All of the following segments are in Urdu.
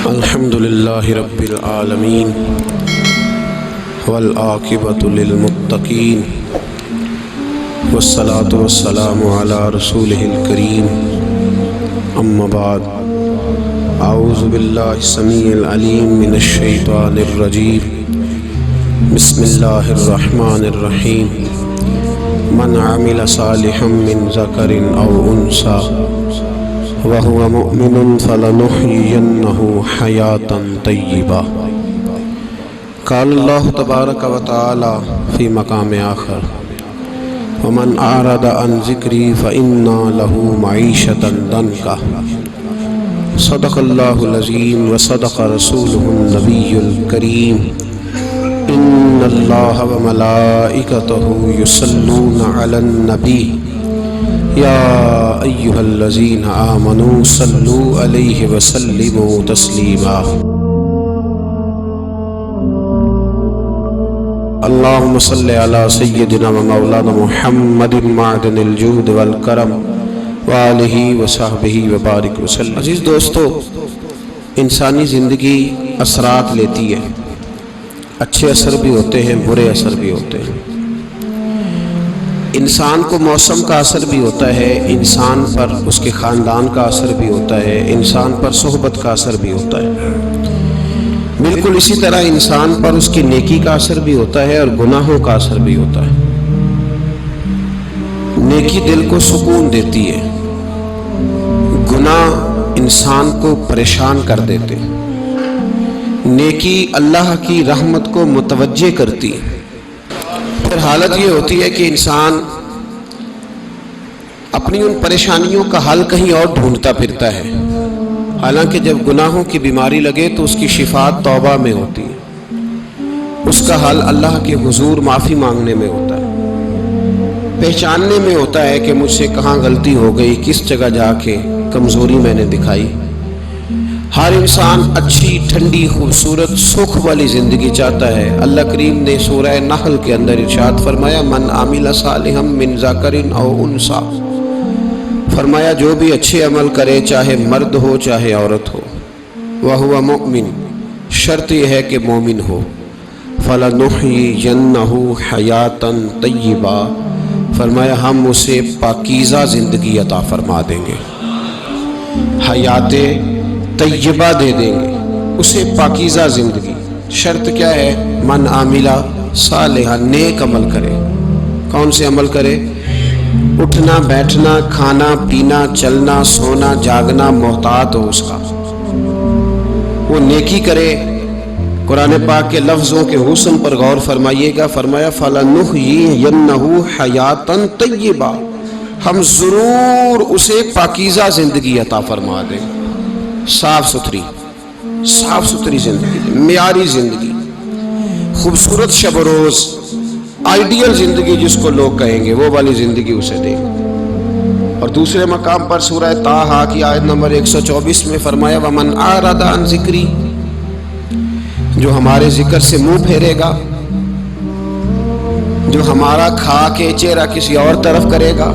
الحمد لله رب العالمين والعاقبة للمتقين والصلاة والسلام على رسوله الكريم أما بعد أعوذ بالله السميع العليم من الشيطان الرجيم بسم الله الرحمن الرحيم من عمل صالحا من ذكر أو أنثى وهو مؤمن فلنحيينه حياة طيبة. قال الله تبارك وتعالى في مقام آخر ومن أعرض عن ذكري فإن له معيشة ضنكا. صدق الله العظيم وصدق رسوله النبي الكريم. إن الله وملائكته يصلون على النبي يا أيها الذين آمنوا صلوا عليه وسلموا تسليما. اللهم صل على سيدنا ومولانا محمد معدن الجود والکرم وآلہ وصحبہ وبارک وسلم. عزیز دوستو، انسانی زندگی اثرات لیتی ہے. اچھے اثر بھی ہوتے ہیں، برے اثر بھی ہوتے ہیں. انسان کو موسم کا اثر بھی ہوتا ہے، انسان پر اس کے خاندان کا اثر بھی ہوتا ہے، انسان پر صحبت کا اثر بھی ہوتا ہے. بالکل اسی طرح انسان پر اس کی نیکی کا اثر بھی ہوتا ہے اور گناہوں کا اثر بھی ہوتا ہے. نیکی دل کو سکون دیتی ہے، گناہ انسان کو پریشان کر دیتے. نیکی اللہ کی رحمت کو متوجہ کرتی ہے. پھر حالت یہ ہوتی ہے کہ انسان اپنی ان پریشانیوں کا حل کہیں اور ڈھونڈتا پھرتا ہے، حالانکہ جب گناہوں کی بیماری لگے تو اس کی شفا توبہ میں ہوتی ہے، اس کا حل اللہ کے حضور معافی مانگنے میں ہوتا ہے، پہچاننے میں ہوتا ہے کہ مجھ سے کہاں غلطی ہو گئی، کس جگہ جا کے کمزوری میں نے دکھائی. ہر انسان اچھی، ٹھنڈی، خوبصورت، سکھ والی زندگی چاہتا ہے. اللہ کریم نے سورہ نحل کے اندر ارشاد فرمایا من عمل صالحا من ذکر او انثی، فرمایا جو بھی اچھے عمل کرے، چاہے مرد ہو چاہے عورت ہو، وہو مؤمن، شرط یہ ہے کہ مومن ہو. فلنحیینہ حیاتا طیبہ، فرمایا ہم اسے پاکیزہ زندگی عطا فرما دیں گے، حیات طیبہ دے دیں گے اسے، پاکیزہ زندگی. شرط کیا ہے؟ من عاملہ صالحا، نیک عمل کرے. کون سے عمل کرے؟ اٹھنا بیٹھنا، کھانا پینا، چلنا سونا جاگنا محتاط ہو اس کا، وہ نیکی کرے. قرآن پاک کے لفظوں کے حسن پر غور فرمائیے گا. فرمایا فَلَنُحْيِيَنَّهُ حَيَاةً طَيِّبَةً، ہم ضرور اسے پاکیزہ زندگی عطا فرما دیں. صاف ستھری زندگی، معیاری زندگی، خوبصورت شب و روز، آئیڈیل زندگی جس کو لوگ کہیں گے، وہ والی زندگی اسے دیں. اور دوسرے مقام پر سورہ طٰہٰ کی آیت نمبر 124 میں فرمایا وَمَنْ أَعْرَضَ عَنْ ذِكْرِي، جو ہمارے ذکر سے منہ پھیرے گا، جو ہمارا کھا کے چہرہ کسی اور طرف کرے گا،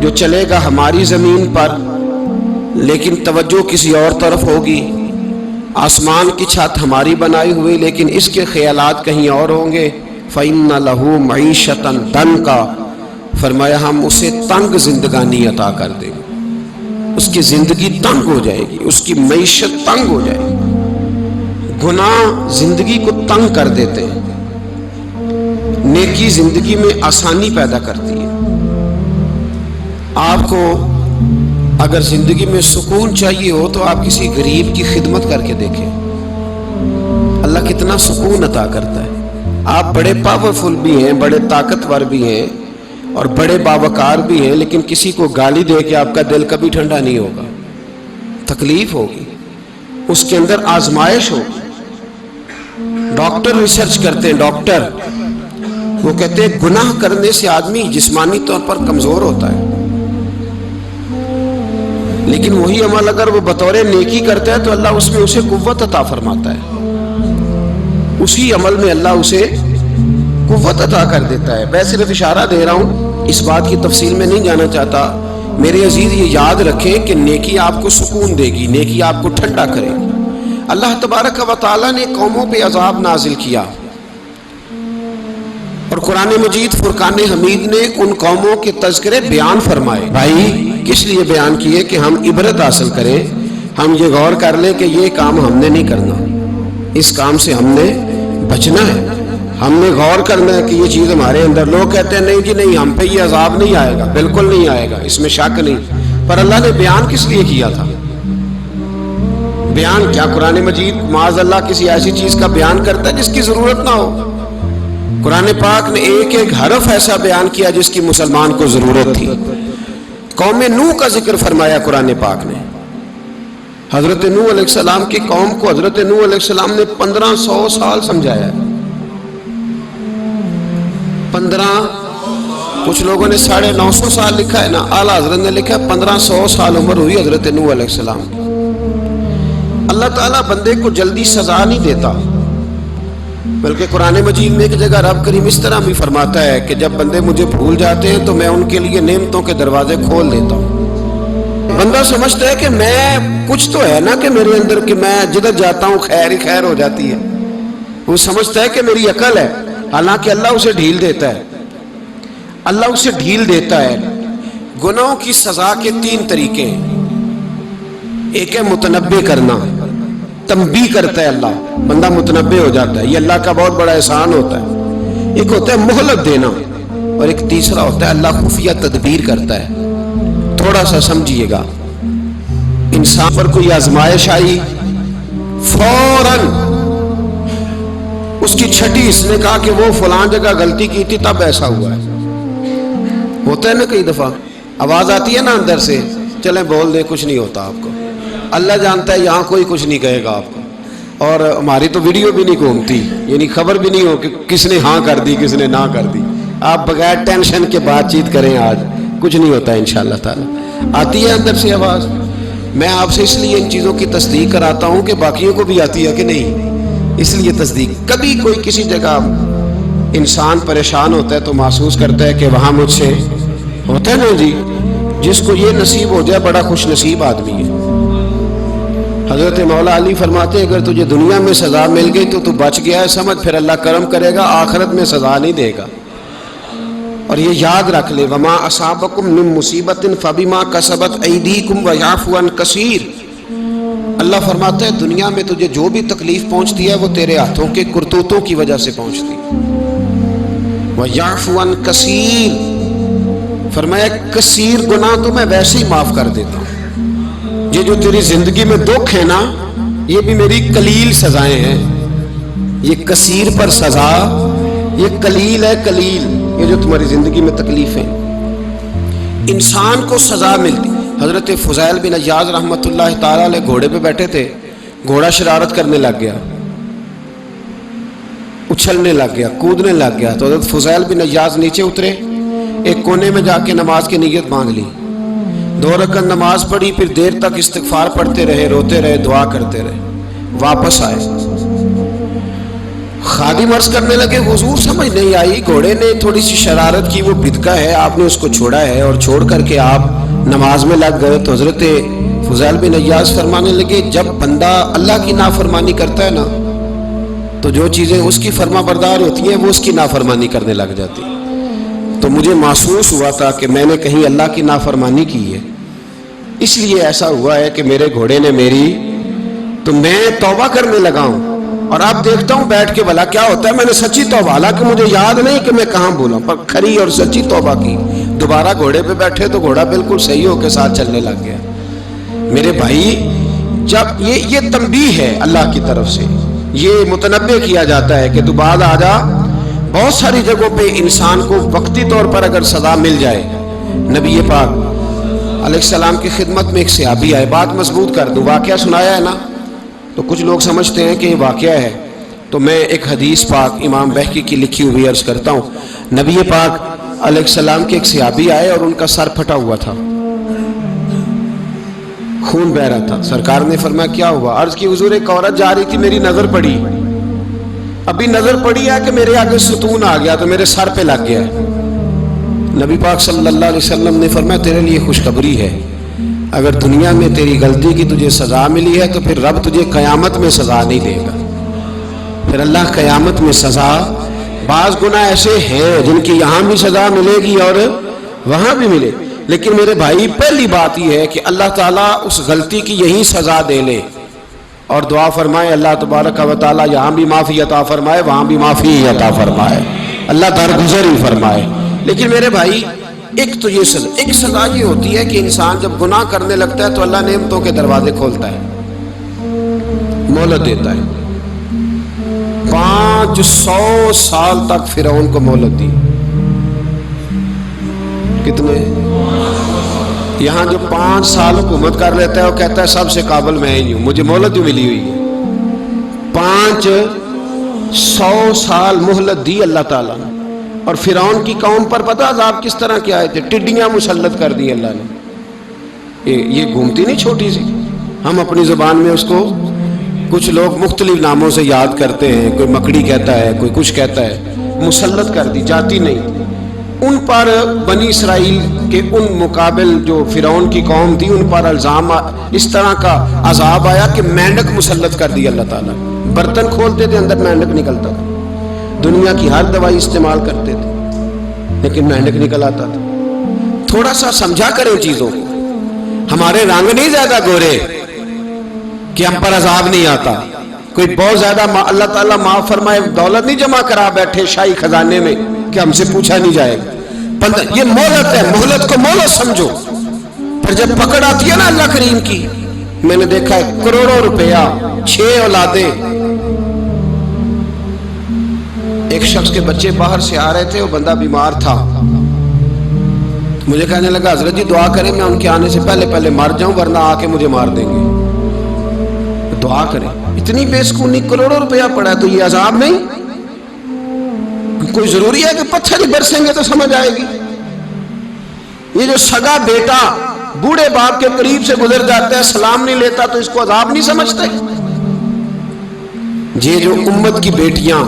جو چلے گا ہماری زمین پر لیکن توجہ کسی اور طرف ہوگی، آسمان کی چھت ہماری بنائی ہوئی لیکن اس کے خیالات کہیں اور ہوں گے، فَإِنَّ لَهُ مَعِيشَةً ضَنْكًا، فرمایا ہم اسے تنگ زندگانی عطا کر دیں گے. اس کی زندگی تنگ ہو جائے گی، اس کی معیشت تنگ ہو جائے گی. گناہ زندگی کو تنگ کر دیتے ہیں، نیکی زندگی میں آسانی پیدا کرتی ہے. آپ کو اگر زندگی میں سکون چاہیے ہو تو آپ کسی غریب کی خدمت کر کے دیکھیں، اللہ کتنا سکون عطا کرتا ہے. آپ بڑے پاورفل بھی ہیں، بڑے طاقتور بھی ہیں اور بڑے باوقار بھی ہیں، لیکن کسی کو گالی دے کے آپ کا دل کبھی ٹھنڈا نہیں ہوگا، تکلیف ہوگی، اس کے اندر آزمائش ہوگی. ڈاکٹر ریسرچ کرتے ہیں، ڈاکٹر وہ کہتے ہیں گناہ کرنے سے آدمی جسمانی طور پر کمزور ہوتا ہے، لیکن وہی عمل اگر وہ بطور نیکی کرتا ہے تو اللہ اس میں اسے قوت عطا فرماتا ہے، اسی عمل میں اللہ اسے قوت عطا کر دیتا ہے. میں صرف اشارہ دے رہا ہوں، اس بات کی تفصیل میں نہیں جانا چاہتا. میرے عزیز یہ یاد رکھیں کہ نیکی آپ کو سکون دے گی، نیکی آپ کو ٹھنڈا کرے گی. اللہ تبارک و تعالیٰ نے قوموں پہ عذاب نازل کیا، اور قرآن مجید فرقان حمید نے ان قوموں کے تذکرے بیان فرمائے۔ بھائی کس لیے بیان کیے؟ کہ ہم عبرت حاصل کریں، ہم یہ غور کر لیں کہ یہ کام ہم نے نہیں کرنا، اس کام سے ہم نے بچنا ہے، ہم نے غور کرنا ہے کہ یہ چیز ہمارے اندر۔ لوگ کہتے ہیں نہیں جی نہیں، ہم پہ یہ عذاب نہیں آئے گا، بالکل نہیں آئے گا، اس میں شک نہیں۔ پر اللہ نے بیان کس لیے کیا تھا؟ بیان کیا قرآن مجید معاذ اللہ کسی ایسی چیز کا بیان کرتا ہے جس کی ضرورت نہ ہو؟ قرآن پاک نے ایک ایک حرف ایسا بیان کیا جس کی مسلمان کو ضرورت تھی۔ قوم نوح کا ذکر فرمایا قرآن پاک نے۔ حضرت نوح علیہ السلام کی قوم کو حضرت نوح علیہ السلام نے 1500 سال سمجھایا ہے۔ 15، کچھ لوگوں نے 950 سال لکھا ہے نا، اعلیٰ حضرت نے لکھا ہے 1500 سال عمر ہوئی حضرت نوح علیہ السلام کی۔ اللہ تعالیٰ بندے کو جلدی سزا نہیں دیتا، بلکہ قرآن مجید میں ایک جگہ رب کریم اس طرح بھی فرماتا ہے کہ جب بندے مجھے بھول جاتے ہیں تو میں ان کے لیے نعمتوں کے دروازے کھول دیتا ہوں۔ بندہ سمجھتا ہے کہ میں کچھ تو ہے نا کہ میرے اندر، کہ میں جدھر جاتا ہوں خیر ہی خیر ہو جاتی ہے، وہ سمجھتا ہے کہ میری عقل ہے، حالانکہ اللہ اسے ڈھیل دیتا ہے۔ اللہ اسے ڈھیل دیتا ہے۔ گناہوں کی سزا کے 3 طریقے ہیں۔ ایک ہے متنبع کرنا، تنبیہ کرتا ہے اللہ، بندہ متنبع ہو جاتا ہے، یہ اللہ کا بہت بڑا احسان ہوتا ہے۔ ایک ہوتا ہے مہلت دینا، اور ایک تیسرا ہوتا ہے اللہ خفیہ تدبیر کرتا ہے۔ تھوڑا سا سمجھیے گا، انسان پر کوئی آزمائش آئی، فوراً اس کی چھٹی اس نے کہا کہ وہ فلاں جگہ غلطی کی تھی تب ایسا ہوا ہے۔ ہوتا ہے نا کئی دفعہ آواز آتی ہے نا اندر سے، چلیں بول دیں کچھ نہیں ہوتا آپ کو، اللہ جانتا ہے یہاں کوئی کچھ نہیں کہے گا آپ کو، اور ہماری تو ویڈیو بھی نہیں گھومتی، یعنی خبر بھی نہیں ہو کہ کس نے ہاں کر دی کس نے نہ کر دی۔ آپ بغیر ٹینشن کے بات چیت کریں، آج کچھ نہیں ہوتا ہے انشاءاللہ تعالی۔ آتی ہے اندر سے آواز، میں آپ سے اس لیے ان چیزوں کی تصدیق کراتا ہوں کہ باقیوں کو بھی آتی ہے کہ نہیں، اس لیے تصدیق۔ کبھی کوئی کسی جگہ انسان پریشان ہوتا ہے تو محسوس کرتا ہے کہ وہاں مجھ سے ہوتا ہے نا جی، جس کو یہ نصیب ہو جائے بڑا خوش نصیب آدمی ہے۔ حضرت مولا علی فرماتے ہیں اگر تجھے دنیا میں سزا مل گئی تو بچ گیا ہے، سمجھ پھر اللہ کرم کرے گا، آخرت میں سزا نہیں دے گا۔ اور یہ یاد رکھ لے، وما اصابکم من مصیبت فبما کسبت ایدیکم ویعفو عن کثیر۔ اللہ فرماتا ہے دنیا میں تجھے جو بھی تکلیف پہنچتی ہے وہ تیرے ہاتھوں کے کرتوتوں کی وجہ سے پہنچتی ہے۔ ویعفو عن کثیر، فرمایا کثیر گناہ تو میں ویسے ہی معاف کر دیتا ہوں۔ یہ جو تیری زندگی میں دکھ ہے نا، یہ بھی میری قلیل سزائیں ہیں۔ یہ کثیر پر سزا، یہ قلیل ہے، قلیل یہ جو تمہاری زندگی میں تکلیفیں۔ انسان کو سزا ملتی۔ حضرت فضیل بن عیاض رحمۃ اللہ تعالی علیہ گھوڑے پہ بیٹھے تھے، گھوڑا شرارت کرنے لگ گیا، اچھلنے لگ گیا، کودنے لگ گیا، تو حضرت فضیل بن عیاض نیچے اترے، ایک کونے میں جا کے نماز کی نیت باندھ لی، 2 رکعت نماز پڑھی، پھر دیر تک استغفار پڑھتے رہے، روتے رہے، دعا کرتے رہے، واپس آئے۔ خادم عرض کرنے لگے حضور سمجھ نہیں آئی، گھوڑے نے تھوڑی سی شرارت کی، وہ بدکا ہے، آپ نے اس کو چھوڑا ہے اور چھوڑ کر کے آپ نماز میں لگ گئے۔ تو حضرت فضیل بن عیاض فرمانے لگے جب بندہ اللہ کی نافرمانی کرتا ہے نا تو جو چیزیں اس کی فرما بردار ہوتی ہیں وہ اس کی نافرمانی کرنے لگ جاتی۔ تو مجھے محسوس ہوا تھا کہ میں نے کہیں اللہ کی نافرمانی کی ہے، اس لیے ایسا ہوا ہے کہ میرے گھوڑے نے میری، تو میں توبہ کرنے لگا ہوں، اور اب دیکھتا ہوں بیٹھ کے بھلا کیا ہوتا ہے۔ میں نے سچی توبہ، حالانکہ مجھے یاد نہیں کہ میں کہاں بولا، پر کھری اور سچی توبہ کی۔ دوبارہ گھوڑے پہ بیٹھے تو گھوڑا بالکل صحیح ہو کے ساتھ چلنے لگ گیا۔ میرے بھائی، جب یہ تنبیہ ہے اللہ کی طرف سے، یہ متنبع کیا جاتا ہے کہ تو بعد آ جا۔ بہت ساری جگہوں پہ انسان کو وقتی طور پر اگر سزا مل جائے، نبی پاک علیہ السلام کی خدمت میں ایک صحابی آئے، بات مضبوط کر دوں، واقعہ سنایا ہے نا تو کچھ لوگ سمجھتے ہیں کہ یہ واقعہ ہے، تو میں ایک حدیث پاک امام بہقی کی لکھی ہوئی عرض کرتا ہوں۔ نبی پاک علیہ السلام کے ایک صحابی آئے اور ان کا سر پھٹا ہوا تھا، خون بہ رہا تھا۔ سرکار نے فرمایا کیا ہوا؟ عرض کی حضور ایک عورت جا رہی تھی، میری نظر پڑی، ابھی نظر پڑی ہے کہ میرے آگے ستون آ گیا تو میرے سر پہ لگ گیا۔ نبی پاک صلی اللہ علیہ وسلم نے فرمایا تیرے لیے خوشخبری ہے، اگر دنیا میں تیری غلطی کی تجھے سزا ملی ہے تو پھر رب تجھے قیامت میں سزا نہیں دے گا. پھر اللہ قیامت میں سزا، بعض گناہ ایسے ہیں جن کی یہاں بھی سزا ملے گی اور وہاں بھی ملے، لیکن میرے بھائی پہلی بات یہ ہے کہ اللہ تعالیٰ اس غلطی کی یہی سزا دے لے اور دعا فرمائے اللہ تبارک و تعالیٰ یہاں بھی معافی عطا فرمائے وہاں بھی معافی عطا فرمائے، اللہ درگزر ہی فرمائے. لیکن میرے بھائی ایک تو یہ سزا، ایک سزا یہ ہوتی ہے کہ انسان جب گناہ کرنے لگتا ہے تو اللہ نعمتوں کے دروازے کھولتا ہے، مہلت دیتا ہے. 500 سال تک فرعون کو مہلت دی. کتنے؟ یہاں جو 5 سال حکومت کر لیتا ہے وہ کہتا ہے سب سے قابل میں ہی ہوں، مجھے مہلت جو ملی ہوئی ہے. 500 سال مہلت دی اللہ تعالیٰ نے. اور فرعون کی قوم پر پتہ عذاب کس طرح کے آئے تھے؟ ٹڈیاں مسلط کر دی اللہ نے. یہ گھومتی نہیں چھوٹی سی، ہم اپنی زبان میں اس کو کچھ لوگ مختلف ناموں سے یاد کرتے ہیں، کوئی مکڑی کہتا ہے، کوئی کچھ کہتا ہے. مسلط کر دی، جاتی نہیں. ان پر بنی اسرائیل کے ان مقابل جو فرعون کی قوم تھی ان پر الزام اس طرح کا عذاب آیا کہ مینڈک مسلط کر دی اللہ تعالیٰ. برتن کھولتے تھے اندر مینڈک نکلتا تھا، دنیا کی ہر دوائی استعمال کرتے تھے لیکن مینڈک نکل آتا تھا. تھوڑا سا سمجھا کریں چیزوں کو. ہمارے رنگ نہیں زیادہ گورے کہ ہم پر عذاب نہیں آتا. کوئی بہت زیادہ اللہ تعالیٰ معاف فرمائے دولت نہیں جمع کرا بیٹھے شاہی خزانے میں کہ ہم سے پوچھا نہیں جائے گا. یہ مہلت ہے، مہلت کو مہلت سمجھو. پھر جب پکڑ آتی ہے نا اللہ کریم کی، میں نے دیکھا ہے کروڑوں روپیہ، 6 اولادیں. ایک شخص کے بچے باہر سے آ رہے تھے، وہ بندہ بیمار تھا. مجھے کہنے لگا حضرت جی دعا کریں میں ان کے آنے سے پہلے مر جاؤں ورنہ آ کے مجھے مار دیں گے. دعا کریں. اتنی بے سکونی، کروڑوں روپیہ پڑا ہے تو یہ عذاب نہیں؟ کوئی ضروری ہے کہ پتھر ہی برسیں گے تو سمجھ آئے گی؟ یہ جو سگا بیٹا بوڑھے باپ کے قریب سے گزر جاتا ہے سلام نہیں لیتا تو اس کو عذاب نہیں سمجھتے؟ یہ جو امت کی بیٹیاں،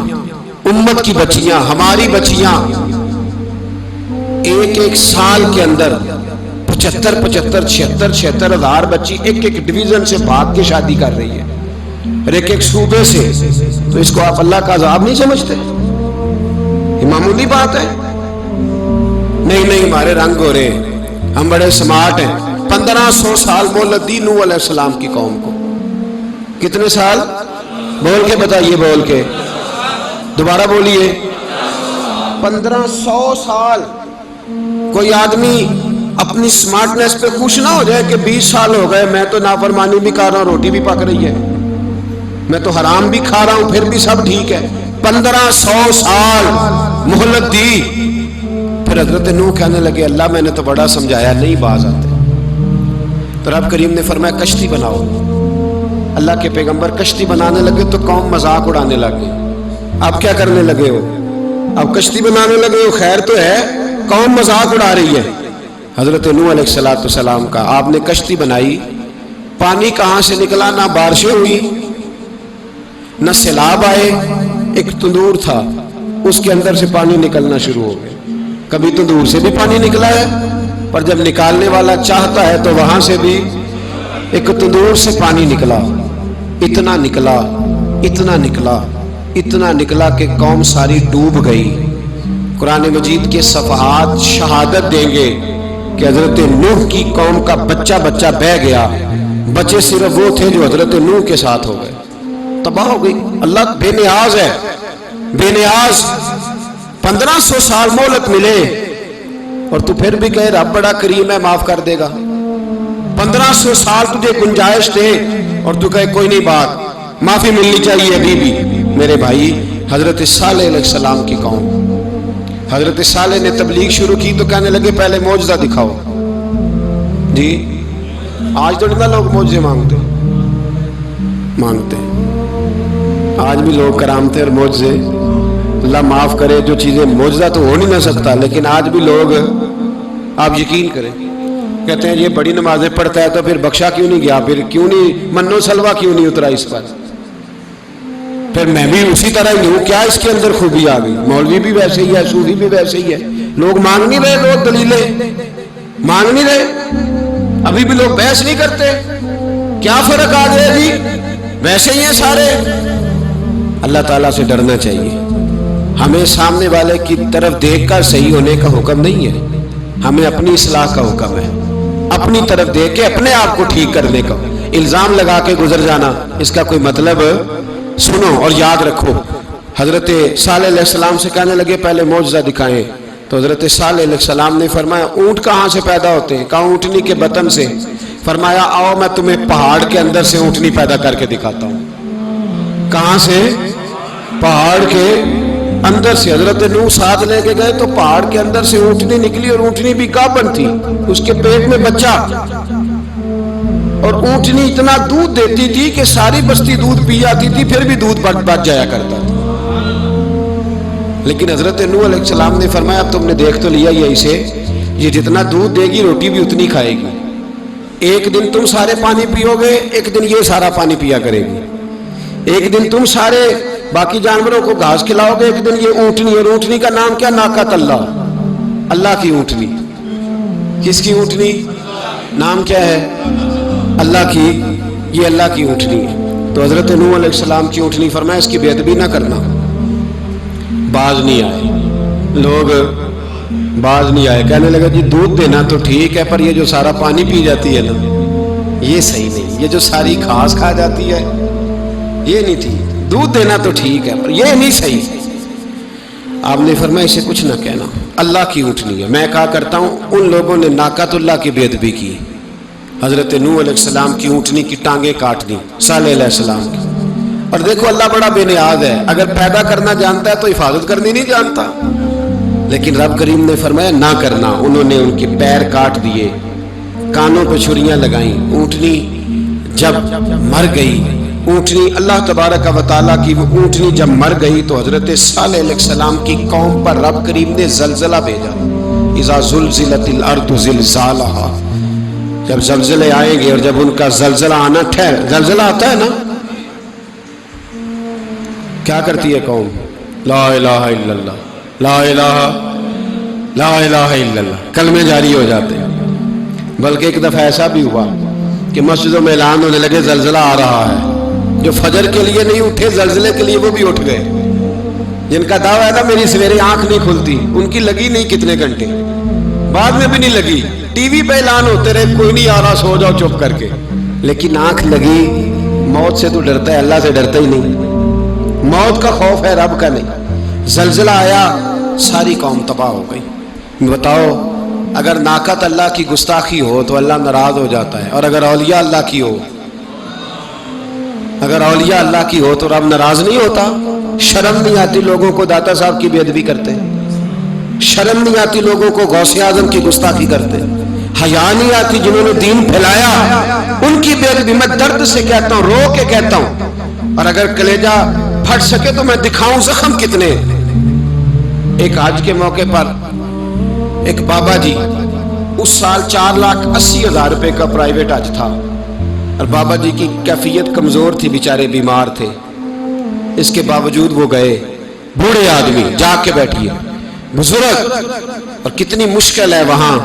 امت کی بچیاں، ہماری بچیاں ایک سال کے اندر 75 76 ہزار بچی ایک ڈویژن سے بھاگ کے شادی کر رہی ہے اور ایک صوبے سے، تو اس کو آپ اللہ کا عذاب نہیں سمجھتے؟ یہ معمولی بات ہے. نہیں ہمارے رنگ ہو رہے ہیں، ہم بڑے سمارٹ ہیں. 1500 سال مہلت دی نوح علیہ السلام کی قوم کو. کتنے سال؟ بول کے بتائیے، بول کے دوبارہ بولیے. 1500 سال. کوئی آدمی اپنی سمارٹنس پہ خوش نہ ہو جائے کہ 20 سال ہو گئے میں تو نافرمانی بھی کر رہا ہوں، روٹی بھی پک رہی ہے، میں تو حرام بھی کھا رہا ہوں پھر بھی سب ٹھیک ہے. 1500 سال مہلت دی. پھر حضرت نوح کہنے لگے اللہ میں نے تو بڑا سمجھایا نہیں باز آتے. تو رب کریم نے فرمایا کشتی بناؤ. اللہ کے پیغمبر کشتی بنانے لگے تو قوم مذاق اڑانے لگے. آپ کیا کرنے لگے ہو؟ اب کشتی بنانے لگے ہو، خیر تو ہے، قوم مذاق اڑا رہی ہے. حضرت نوح علیہ السلام کا آپ نے کشتی بنائی، پانی کہاں سے نکلا؟ نہ بارشیں ہوئی نہ سیلاب آئے. ایک تندور تھا اس کے اندر سے پانی نکلنا شروع ہو گیا. کبھی تندور سے بھی پانی نکلا ہے، پر جب نکالنے والا چاہتا ہے تو وہاں سے بھی ایک تندور سے پانی نکلا. اتنا نکلا، اتنا نکلا، اتنا نکلا کہ قوم ساری ڈوب گئی. قرآن مجید کے صفحات شہادت دیں گے کہ حضرت نوح کی قوم کا بچہ بہ گیا. بچے صرف وہ تھے جو حضرت نوح کے ساتھ ہو گئے، تباہ ہو گئی. اللہ بے نیاز ہے، بے نیاز. 1500 سال مہلت ملے اور تو پھر بھی کہے رب بڑا کریم ہے معاف کر دے گا. 1500 سال تجھے گنجائش دے اور تو کہے کوئی نہیں بات معافی ملنی چاہیے ابھی بھی. میرے بھائی حضرت صالح علیہ السلام کی قوم، حضرت صالح نے تبلیغ شروع کی تو کہنے لگے پہلے معجزہ دکھاؤ. جی آج تو نہیں لوگ معجزے مانگتے، آج بھی لوگ کرامتے اور معجزے، اللہ معاف کرے جو چیزیں معجزہ تو ہو نہیں نہ سکتا، لیکن آج بھی لوگ، آپ یقین کریں، کہتے ہیں یہ بڑی نمازیں پڑھتا ہے تو پھر بخشا کیوں نہیں گیا، پھر کیوں نہیں منو سلوا کیوں نہیں اترا اس پر، پھر میں بھی اسی طرح ہی ہوں، کیا اس کے اندر خوبی آ گئی؟ مولوی بھی ویسے ہی ہے، صوفی بھی ویسے ہی ہے. لوگ مانگ نہیں رہے، لوگ دلیلیں مانگ نہیں رہے. ابھی بھی لوگ بحث نہیں کرتے، کیا فرق آ گیا جی، ویسے ہی ہیں سارے۔ اللہ تعالیٰ سے ڈرنا چاہیے۔ ہمیں سامنے والے کی طرف دیکھ کر صحیح ہونے کا حکم نہیں ہے، ہمیں اپنی اصلاح کا حکم ہے، اپنی طرف دیکھ کے اپنے آپ کو ٹھیک کرنے کا۔ الزام لگا کے گزر جانا اس کا کوئی مطلب، سنو اور یاد رکھو۔ حضرت صالح علیہ السلام سے کہنے لگے پہلے معجزہ دکھائیں، تو حضرت صالح علیہ السلام نے فرمایا اونٹ کہاں سے پیدا ہوتے ہیں؟ کہا اونٹنی کے بطن سے۔ فرمایا آؤ میں تمہیں پہاڑ کے اندر سے اونٹنی پیدا کر کے دکھاتا ہوں۔ کہاں سے؟ پہاڑ کے اندر سے۔ حضرت نوح ساتھ لے کے گئے تو پہاڑ کے اندر سے اونٹنی نکلی، اور اونٹنی بھی گابن تھی، اس کے پیٹ میں بچہ، اور اونٹنی اتنا دودھ دیتی تھی کہ ساری بستی دودھ پی جاتی تھی، پھر بھی دودھ بچ جایا کرتا تھا۔ لیکن حضرت نوح علیہ السلام نے فرمایا اب تم نے دیکھ تو لیا یہ اسے، یہ جتنا دودھ دے گی روٹی بھی اتنی کھائے گی، ایک دن تم سارے پانی پیو گے، ایک دن یہ سارا پانی پیا کرے گی، ایک دن تم سارے باقی جانوروں کو گھاس کھلاؤ گے، ایک دن یہ اونٹنی، اور اونٹنی کا نام کیا؟ ناقۃ اللہ، اللہ کی اونٹنی۔ کس کی اونٹنی؟ نام کیا ہے؟ اللہ کی، یہ اللہ کی اونٹنی ہے۔ تو حضرت نوح علیہ السلام کی اونٹنی فرمایا اس کی بے ادبی نہ کرنا۔ باز نہیں آئے لوگ، باز نہیں آئے، کہنے لگا جی دودھ دینا تو ٹھیک ہے، پر یہ جو سارا پانی پی جاتی ہے نا یہ صحیح نہیں، یہ جو ساری گھاس کھا جاتی ہے یہ نہیں ٹھیک، دودھ دینا تو ٹھیک ہے پر یہ نہیں صحیح۔ آپ نے فرمایا اسے کچھ نہ کہنا، اللہ کی اونٹنی ہے۔ میں کہا کرتا ہوں ان لوگوں نے ناقۃ اللہ کی بے ادبی کی، حضرت نوح علیہ السلام کی اونٹنی کی ٹانگیں کاٹ دی، صالح علیہ السلام کی۔ اور دیکھو اللہ بڑا بے نیاز ہے، اگر پیدا کرنا جانتا ہے تو حفاظت کرنی نہیں جانتا، لیکن رب کریم نے فرمایا نہ کرنا۔ انہوں نے ان کے پیر کاٹ دیے، کانوں پہ چھریاں لگائیں۔ اونٹنی جب مر گئی، اونٹنی اللہ تبارک و تعالیٰ کی وہ اونٹنی جب مر گئی تو حضرت صالح علیہ السلام کی قوم پر رب کریم نے زلزلہ بھیجا۔ اذا زلزلت الارض زلزالہا، جب زلزلے آئیں گے اور جب ان کا زلزلہ آنا زلزلہ آتا ہے نا، کیا کرتی ہے قوم؟ لا الہ الا اللہ، لا الہ الا اللہ، کلمے جاری ہو جاتے ہیں۔ بلکہ ایک دفعہ ایسا بھی ہوا کہ مسجدوں میں اعلان ہونے لگے زلزلہ آ رہا ہے، جو فجر کے لیے نہیں اٹھے زلزلے کے لیے وہ بھی اٹھ گئے، جن کا دعویٰ ہے نا میری سویرے آنکھ نہیں کھلتی، ان کی لگی نہیں کتنے گھنٹے، بعد میں بھی نہیں لگی، ٹی وی پہ اعلان ہوتے رہے کوئی نہیں آ رہا سو جاؤ چپ کر کے، لیکن آنکھ لگی۔ موت سے تو ڈرتا ہے، اللہ سے ڈرتا ہی نہیں، موت کا خوف ہے رب کا نہیں۔ زلزلہ آیا ساری قوم تباہ ہو گئی۔ بتاؤ اگر ناقۃ اللہ کی گستاخی ہو تو اللہ ناراض ہو جاتا ہے، اور اگر اولیاء اللہ کی ہو، اگر اولیاء اللہ کی ہو تو رب ناراض نہیں ہوتا؟ شرم نہیں آتی لوگوں کو داتا صاحب کی بے ادبی کرتے، شرم نہیں آتی لوگوں کو غوث اعظم کی گستاخی کرتے، حیا نہیں آتی جنہوں نے دین پھیلایا ان کی بے ادبی؟ میں درد سے کہتا ہوں، رو کے کہتا ہوں، اور اگر کلیجہ پھٹ سکے تو میں دکھاؤں زخم کتنے۔ ایک حج کے موقع پر ایک بابا جی، اس سال 4,80,000 روپے کا پرائیویٹ حج تھا، اور بابا جی کی کیفیت کمزور تھی، بیچارے بیمار تھے، اس کے باوجود وہ گئے۔ بوڑھے آدمی جا کے بیٹھیے، بزرگ، اور کتنی مشکل ہے وہاں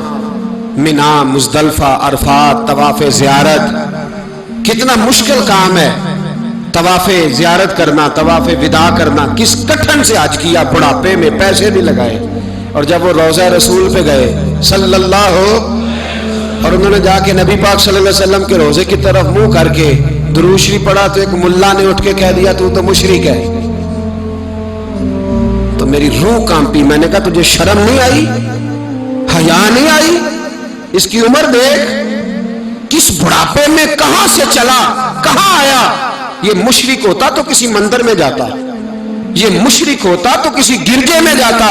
منا، مزدلفہ، عرفات، طواف زیارت، کتنا مشکل کام ہے طواف زیارت کرنا، طواف وداع کرنا۔ کس کٹھن سے حج کیا، بڑھاپے میں، پیسے بھی لگائے، اور جب وہ روضہ رسول پہ گئے صلی اللہ ہو، اور انہوں نے جا کے نبی پاک صلی اللہ علیہ وسلم کے روزے کی طرف منہ کر کے درود شریف پڑھا تو ایک ملا نے اٹھ کے کہہ دیا تو مشرک ہے۔ تو میری روح کانپی، میں نے کہا تجھے شرم نہیں آئی، حیا نہیں آئی؟ اس کی عمر دیکھ، کس بڑھاپے میں کہاں سے چلا، کہاں آیا۔ یہ مشرک ہوتا تو کسی مندر میں جاتا، یہ مشرک ہوتا تو کسی گرجے میں جاتا،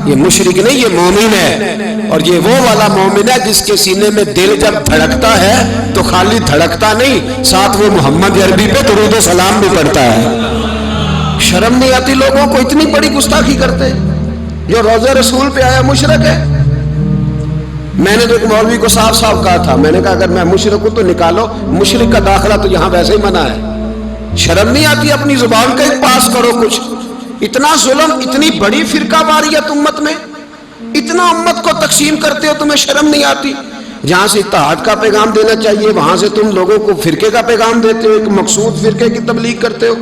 یہ مشرک نہیں، یہ مومن ہے، اور یہ وہ والا مومن ہے جس کے سینے میں دل جب دھڑکتا ہے تو خالی دھڑکتا نہیں، ساتھ وہ محمد عربی پہ درود و سلام بھی پڑھتا ہے۔ شرم نہیں آتی لوگوں کو؟ اتنی بڑی گستاخی کرتے، جو روضہ رسول پہ آیا مشرک ہے۔ میں نے تو ایک مولوی کو صاف صاف کہا تھا، میں نے کہا اگر میں مشرک ہوں تو نکالو، مشرک کا داخلہ تو یہاں ویسے ہی منع ہے۔ شرم نہیں آتی؟ اپنی زبان کا ایک پاس کرو کچھ۔ اتنا ظلم، اتنی بڑی فرقہ واریت امت میں، اتنا امت کو تقسیم کرتے ہو، تمہیں شرم نہیں آتی؟ جہاں سے اتحاد کا پیغام دینا چاہیے وہاں سے تم لوگوں کو فرقے کا پیغام دیتے ہو، ایک مقصود فرقے کی تبلیغ کرتے ہو.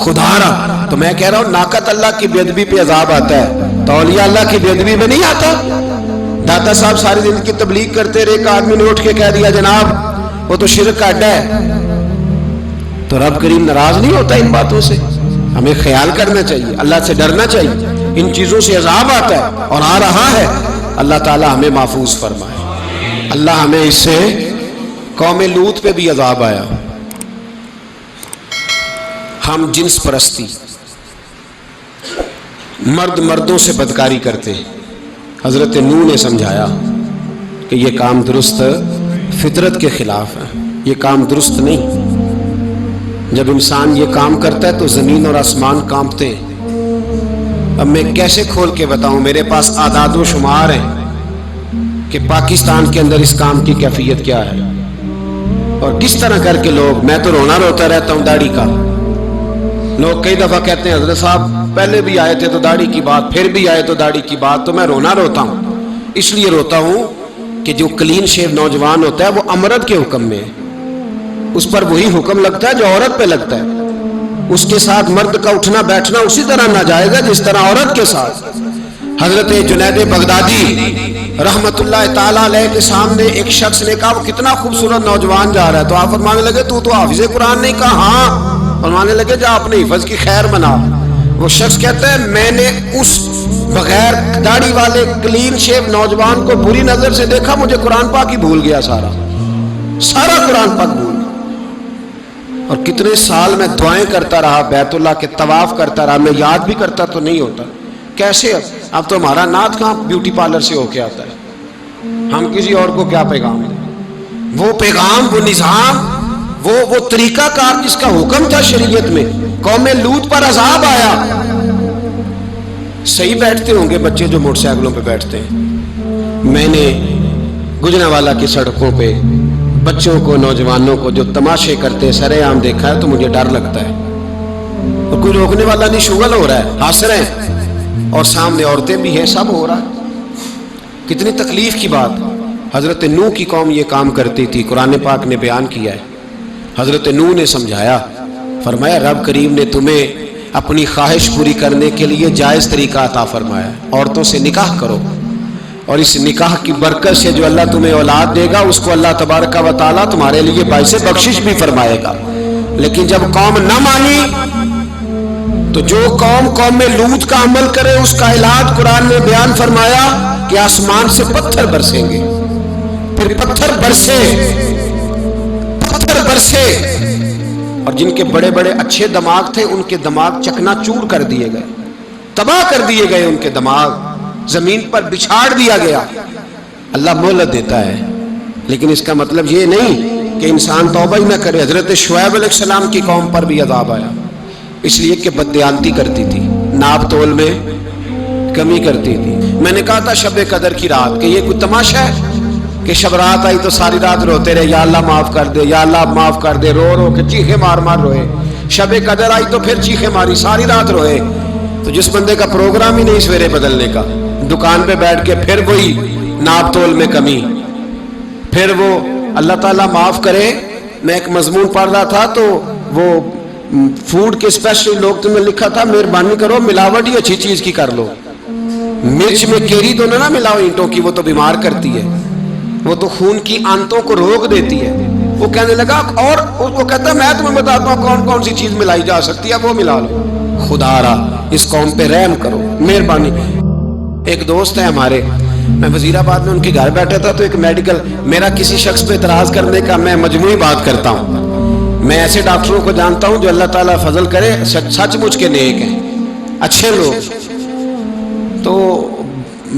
خدا را تو میں کہہ رہا ہوں ناقت اللہ کی بے ادبی پہ عذاب آتا ہے تو اولیاء اللہ کی بے ادبی میں نہیں آتا. داتا صاحب ساری دن کی تبلیغ کرتے رہے، ایک آدمی نے اٹھ کے کہہ دیا جناب وہ تو شرک کا اڈا ہے، تو رب کریم ناراض نہیں ہوتا ان باتوں سے؟ ہمیں خیال کرنا چاہیے، اللہ سے ڈرنا چاہیے. ان چیزوں سے عذاب آتا ہے اور آ رہا ہے. اللہ تعالی ہمیں محفوظ فرمائے. اللہ ہمیں اس سے، قوم لوط پہ بھی عذاب آیا. ہم جنس پرستی، مرد مردوں سے بدکاری کرتے. حضرت نوح نے سمجھایا کہ یہ کام درست فطرت کے خلاف ہے، یہ کام درست نہیں. جب انسان یہ کام کرتا ہے تو زمین اور آسمان کانپتے ہیں. اب میں کیسے کھول کے بتاؤں، میرے پاس اعداد و شمار ہیں کہ پاکستان کے اندر اس کام کی کیفیت کیا ہے اور کس طرح کر کے لوگ، میں تو رونا روتا رہتا ہوں داڑھی کا. لوگ کئی دفعہ کہتے ہیں حضرت صاحب پہلے بھی آئے تھے تو داڑھی کی بات، پھر بھی آئے تو داڑھی کی بات. تو میں رونا روتا ہوں، اس لیے روتا ہوں کہ جو کلین شیو نوجوان ہوتا ہے وہ امرد کے حکم میں ہے، اس پر وہی حکم لگتا ہے جو عورت پہ لگتا ہے. اس کے ساتھ مرد کا اٹھنا بیٹھنا اسی طرح ناجائز ہے جس طرح عورت کے ساتھ. حضرت جنید بغدادی رحمت اللہ تعالیٰ علیہ کے سامنے ایک شخص نے کہا وہ کتنا خوبصورت نوجوان جا رہا ہے، تو آپ فرمانے لگے تو حافظ قرآن نہیں؟ کہا ہاں. فرمانے لگے جا اپنے حفظ کی خیر بنا. وہ شخص کہتا ہے میں نے اس بغیر داڑھی والے کلین شیو نوجوان کو بری نظر سے دیکھا، مجھے قرآن پاک ہی بھول گیا، سارا قرآن پاک بھول گیا. اور کتنے سال میں دعائیں کرتا رہا، بیت اللہ کے طواف کرتا رہا، میں یاد بھی کرتا تو نہیں ہوتا. کیسے اب تو ہمارا نعت کہاں بیوٹی پارلر سے ہو کے آتا ہے، ہم کسی اور کو کیا پیغام دیں؟ وہ پیغام، وہ نظام، وہ طریقہ کار جس کا حکم تھا شریعت میں. قوم لوط پر عذاب آیا. صحیح بیٹھتے ہوں گے بچے جو موٹر سائیکلوں پہ بیٹھتے ہیں. میں نے گجرانوالہ کی سڑکوں پہ بچوں کو، نوجوانوں کو جو تماشے کرتے سرے عام دیکھا ہے تو مجھے ڈر لگتا ہے. اور کوئی روکنے والا نہیں، شغل ہو رہا ہے، ہنس رہے ہیں اور سامنے عورتیں بھی ہیں، سب ہو رہا ہے. کتنی تکلیف کی بات. حضرت نوح کی قوم یہ کام کرتی تھی، قرآن پاک نے بیان کیا ہے. حضرت نوح نے سمجھایا، فرمایا رب کریم نے تمہیں اپنی خواہش پوری کرنے کے لیے جائز طریقہ عطا فرمایا، عورتوں سے نکاح کرو، اور اس نکاح کی برکت سے جو اللہ تمہیں اولاد دے گا اس کو اللہ تبارک و تعالیٰ تمہارے لیے باعث بخشش بھی فرمائے گا. لیکن جب قوم نہ مانی تو جو قوم میں لوط کا عمل کرے اس کا علاج قرآن نے بیان فرمایا کہ آسمان سے پتھر برسیں گے. پھر پتھر برسے اور جن کے بڑے بڑے اچھے دماغ تھے ان کے دماغ چکنا چور کر دیے گئے، تباہ کر دیے گئے، ان کے دماغ زمین پر بچھاڑ دیا گیا. اللہ مہلت دیتا ہے لیکن اس کا مطلب یہ نہیں کہ انسان توبہ ہی نہ کرے. حضرت شعیب علیہ السلام کی قوم پر بھی عذاب آیا، اس لیے کہ بددیانتی کرتی تھی، ناپ تول میں کمی کرتی تھی. میں نے کہا تھا شب قدر کی رات کہ یہ کوئی تماشا ہے کہ شب رات آئی تو ساری رات روتے رہے، یا اللہ معاف کر دے، یا اللہ معاف کر دے، رو رو کے چیخے مار مار روئے. شب قدر آئی تو پھر چیخے ماری، ساری رات روئے. تو جس بندے کا پروگرام ہی نہیں سویرے بدلنے کا، دکان پہ بیٹھ کے پھر وہی ناپ تول میں کمی، پھر وہ اللہ تعالیٰ معاف کرے. میں ایک مضمون پڑھ رہا تھا تو وہ فوڈ کے اسپیشل لوگ تمہیں لکھا تھا مہربانی کرو ملاوٹ ہی اچھی چیز کی کر لو، مرچ میں کیری تو نہ ملاؤ اینٹوں کی، وہ تو بیمار کرتی ہے، وہ تو خون کی آنتوں کو روک دیتی ہے. وہ کہنے لگا اور وہ کہتا ہے میں تمہیں بتاتا ہوں کون کون سی چیز ملائی جا سکتی ہے، وہ ملا لو. خدا را اس قوم پہ رحم کرو، مہربانی. ایک دوست ہے ہمارے، میں وزیر آباد میں ان کے گھر بیٹھا تھا تو ایک میڈیکل، میرا کسی شخص پہ اعتراض کرنے کا میں مجموعی بات کرتا ہوں. میں ایسے ڈاکٹروں کو جانتا ہوں جو اللہ تعالیٰ فضل کرے سچ مچ کے نیک ہیں، اچھے لوگ. تو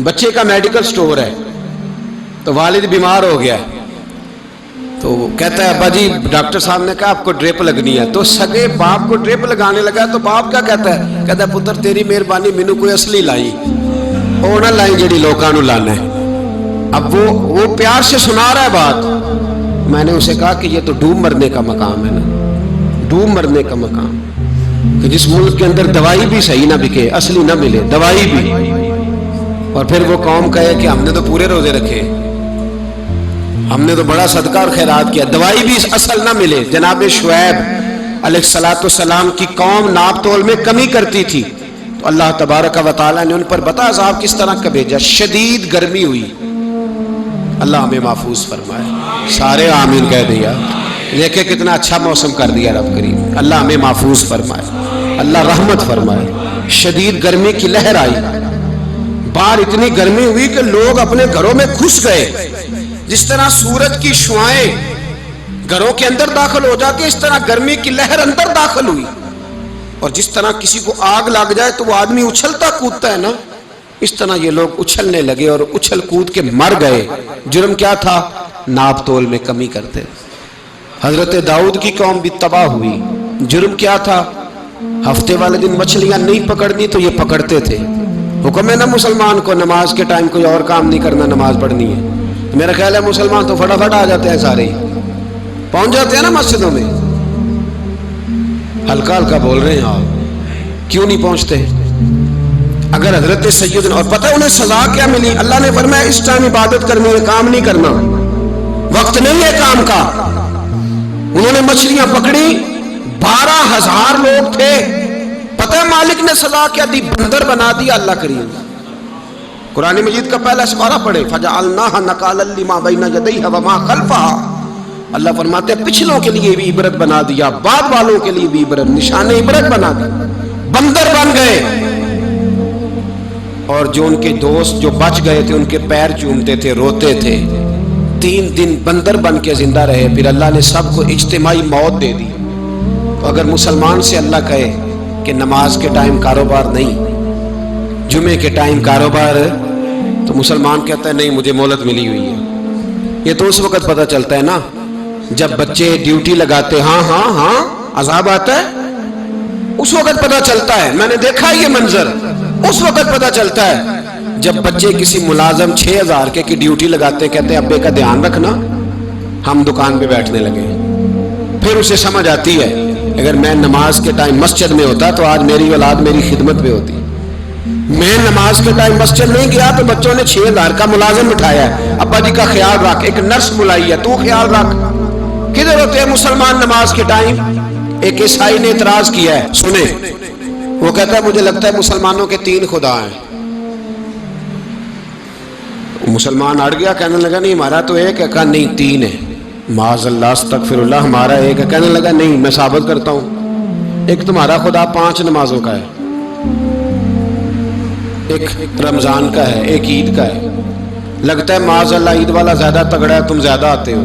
بچے کا میڈیکل سٹور ہے تو والد بیمار ہو گیا تو کہتا ہے ابا جی ڈاکٹر صاحب نے کہا آپ کو ڈرپ لگنی ہے. تو سگے باپ کو ڈرپ لگانے لگا تو باپ کیا کہتا ہے پتر تیری مہربانی مینو کوئی اصلی لائی، وہ نہ لائی جڑی لوکاں نو لانا ہے. اب وہ پیار سے سنا رہا ہے بات. میں نے اسے کہا کہ یہ تو ڈوب مرنے کا مقام ہے نا، ڈوب مرنے کا مقام، کہ جس ملک کے اندر دوائی بھی صحیح نہ بکے، اصلی نہ ملے دوائی بھی، اور پھر وہ قوم کہے کہ ہم نے تو پورے روزے رکھے. ہم نے تو بڑا صدقہ اور خیرات کیا، دوائی بھی اصل نہ ملے۔ جناب شعیب علیہ السلام کی قوم ناپ تول میں کمی کرتی تھی، تو اللہ تبارک و تعالیٰ نے ان پر بتا عذاب کس طرح کا بھیجا، شدید گرمی ہوئی۔ اللہ ہمیں محفوظ فرمائے، سارے آمین کہہ دیا۔ دیکھیں کتنا اچھا موسم کر دیا رب کریم، اللہ ہمیں محفوظ فرمائے، اللہ رحمت فرمائے۔ شدید گرمی کی لہر آئی، باہر اتنی گرمی ہوئی کہ لوگ اپنے گھروں میں گھس گئے۔ جس طرح سورج کی شعاعیں گھروں کے اندر داخل ہو جاتی، اس طرح گرمی کی لہر اندر داخل ہوئی۔ اور جس طرح کسی کو آگ لگ جائے تو وہ آدمی اچھلتا کودتا ہے نا، اس طرح یہ لوگ اچھلنے لگے اور اچھل کود کے مر گئے۔ جرم کیا تھا؟ ناپ تول میں کمی کرتے۔ حضرت داؤد کی قوم بھی تباہ ہوئی، جرم کیا تھا؟ ہفتے والے دن مچھلیاں نہیں پکڑنی تو یہ پکڑتے تھے۔ حکم ہے نا مسلمان کو نماز کے ٹائم کوئی اور کام نہیں کرنا، نماز پڑھنی ہے۔ میرا خیال ہے مسلمان تو فٹافٹ آ جاتے ہیں، سارے ہی پہنچ جاتے ہیں نا مسجدوں میں۔ ہلکا ہلکا بول رہے ہیں آپ، کیوں نہیں پہنچتے؟ اگر حضرت سیدنا، اور پتہ انہیں سزا کیا ملی؟ اللہ نے فرمایا اس ٹائم عبادت کرنی ہے، کام نہیں کرنا، وقت نہیں ہے کام کا۔ انہوں نے مچھلیاں پکڑی، 12,000 لوگ تھے، پتہ ہے مالک نے سزا کیا دی؟ بندر بنا دیا اللہ کریم۔ قرآن مجید کا پہلا سپارہ پڑھے، فَجَعَلْنَاهَا نَكَالًا لِمَا بَيْنَ يَدَيْهَا وَمَا خَلْفَهَا۔ اللہ فرماتے ہیں پچھلوں کے لیے بھی عبرت بنا دیا، بعد والوں کے لیے بھی عبرت، نشان عبرت بنا دیا۔ بندر بن گئے، اور جو ان کے دوست جو بچ گئے تھے ان کے پیر چومتے تھے، روتے تھے۔ 3 دن بندر بن کے زندہ رہے، پھر اللہ نے سب کو اجتماعی موت دے دی۔ تو اگر مسلمان سے اللہ کہے کہ نماز کے ٹائم کاروبار نہیں، جمعے کے ٹائم کاروبار، تو مسلمان کہتا ہے نہیں مجھے مہلت ملی ہوئی ہے۔ یہ تو اس وقت پتہ چلتا ہے نا جب بچے ڈیوٹی لگاتے، ہاں ہاں ہاں عذاب آتا ہے، اس وقت پتہ چلتا ہے۔ میں نے دیکھا یہ منظر، اس وقت پتہ چلتا ہے جب بچے کسی ملازم 6,000 کی ڈیوٹی لگاتے، کہتے ہیں ابے کا دھیان رکھنا، ہم دکان پہ بیٹھنے لگے۔ پھر اسے سمجھ آتی ہے اگر میں نماز کے ٹائم مسجد میں ہوتا تو آج میری اولاد میری خدمت پہ ہوتی۔ میں نماز کے ٹائم مسجد نہیں گیا تو بچوں نے 6,000 کا ملازم بٹھایا ہے، ابا جی کا خیال رکھ، ایک نرس بلائی ہے تو خیال رکھ۔ کدھر ہوتے ہیں مسلمان نماز کے ٹائم؟ ایک عیسائی نے اعتراض کیا ہے، سنیں، وہ کہتا ہے مجھے لگتا ہے مسلمانوں کے 3 خدا ہیں۔ مسلمان اڑ گیا، کہنے لگا نہیں ہمارا تو ایک ہے، کہا نہیں 3 ہے، معاذ اللہ استغفر اللہ، ہمارا ایک ہے۔ کہنے لگا نہیں میں ثابت کرتا ہوں، ایک تمہارا خدا 5 نمازوں کا ہے، ایک رمضان کا ہے، ایک عید کا ہے۔ لگتا ہے معاذ اللہ عید والا زیادہ تگڑا ہے، تم زیادہ آتے ہو۔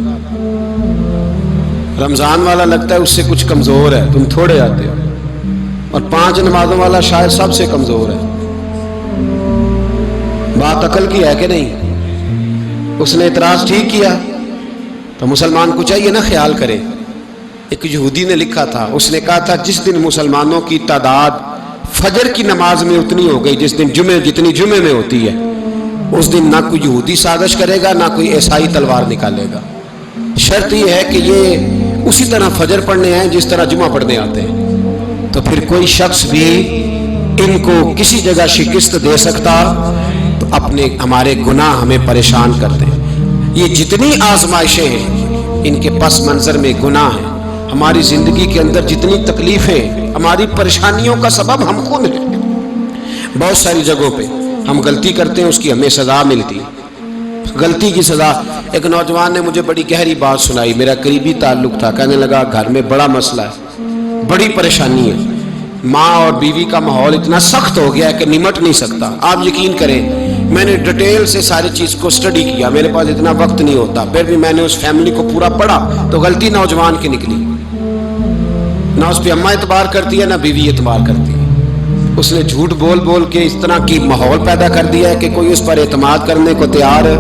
رمضان والا لگتا ہے اس سے کچھ کمزور ہے، تم تھوڑے آتے ہو۔ اور 5 نمازوں والا شاید سب سے کمزور ہے۔ بات عقل کی ہے کہ نہیں؟ اس نے اعتراض ٹھیک کیا تو مسلمان کو چاہیے نا خیال کرے۔ ایک یہودی نے لکھا تھا، اس نے کہا تھا جس دن مسلمانوں کی تعداد فجر کی نماز میں اتنی ہو گئی جس دن جتنی جمعے میں ہوتی ہے، اس دن نہ کوئی یہودی سازش کرے گا نہ کوئی عیسائی تلوار نکالے گا۔ شرط یہ ہے کہ یہ اسی طرح فجر پڑھنے آئیں جس طرح جمعہ پڑھنے آتے ہیں، تو پھر کوئی شخص بھی ان کو کسی جگہ شکست دے سکتا تو ہمارے گناہ ہمیں پریشان کرتے ہیں۔ یہ جتنی آزمائشیں ہیں ان کے پس منظر میں گناہ ہیں۔ ہماری زندگی کے اندر جتنی تکلیفیں، ہماری پریشانیوں کا سبب ہم خود ہیں۔ بہت ساری جگہوں پہ ہم غلطی کرتے ہیں، اس کی ہمیں سزا ملتی ہے، غلطی کی سزا۔ ایک نوجوان نے مجھے بڑی گہری بات سنائی، میرا قریبی تعلق تھا، کہنے لگا گھر میں بڑا مسئلہ ہے، بڑی پریشانی ہے، ماں اور بیوی کا ماحول اتنا سخت ہو گیا ہے کہ نمٹ نہیں سکتا۔ آپ یقین کریں میں نے ڈیٹیل سے ساری چیز کو سٹڈی کیا، میرے پاس اتنا وقت نہیں ہوتا، پھر بھی میں نے اس فیملی کو پورا پڑھا تو غلطی نوجوان کی نکلی۔ نہ اس پہ اماں اعتبار کرتی ہے نہ بیوی اعتبار کرتی ہے۔ اس نے جھوٹ بول بول کے اس طرح کی ماحول پیدا کر دیا ہے کہ کوئی اس پر اعتماد کرنے کو تیار ہے۔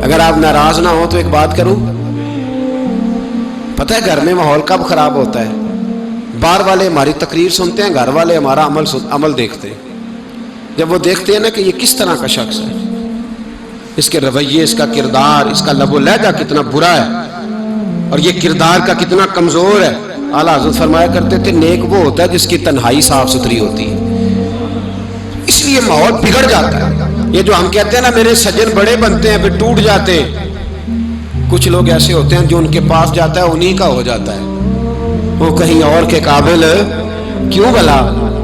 اگر آپ ناراض نہ ہو تو ایک بات کروں، پتہ ہے گھر میں ماحول کب خراب ہوتا ہے؟ باہر والے ہماری تقریر سنتے ہیں، گھر والے ہمارا عمل دیکھتے ہیں۔ جب وہ دیکھتے ہیں نا کہ یہ کس طرح کا شخص ہے، اس کے رویے، اس کا کردار، اس کا لب و لہجہ کتنا برا ہے اور یہ کردار کا کتنا کمزور ہے۔ اعلیٰ حضرت فرمایا کرتے تھے نیک وہ ہوتا ہے جس کی تنہائی صاف ستھری ہوتی ہے، اس لیے ماحول بگڑ جاتا ہے۔ یہ جو ہم کہتے ہیں نا میرے سجن بڑے بنتے ہیں پھر ٹوٹ جاتے ہیں، کچھ لوگ ایسے ہوتے ہیں جو ان کے پاس جاتا ہے انہی کا ہو جاتا ہے، وہ کہیں اور کے قابل کیوں بھلا؟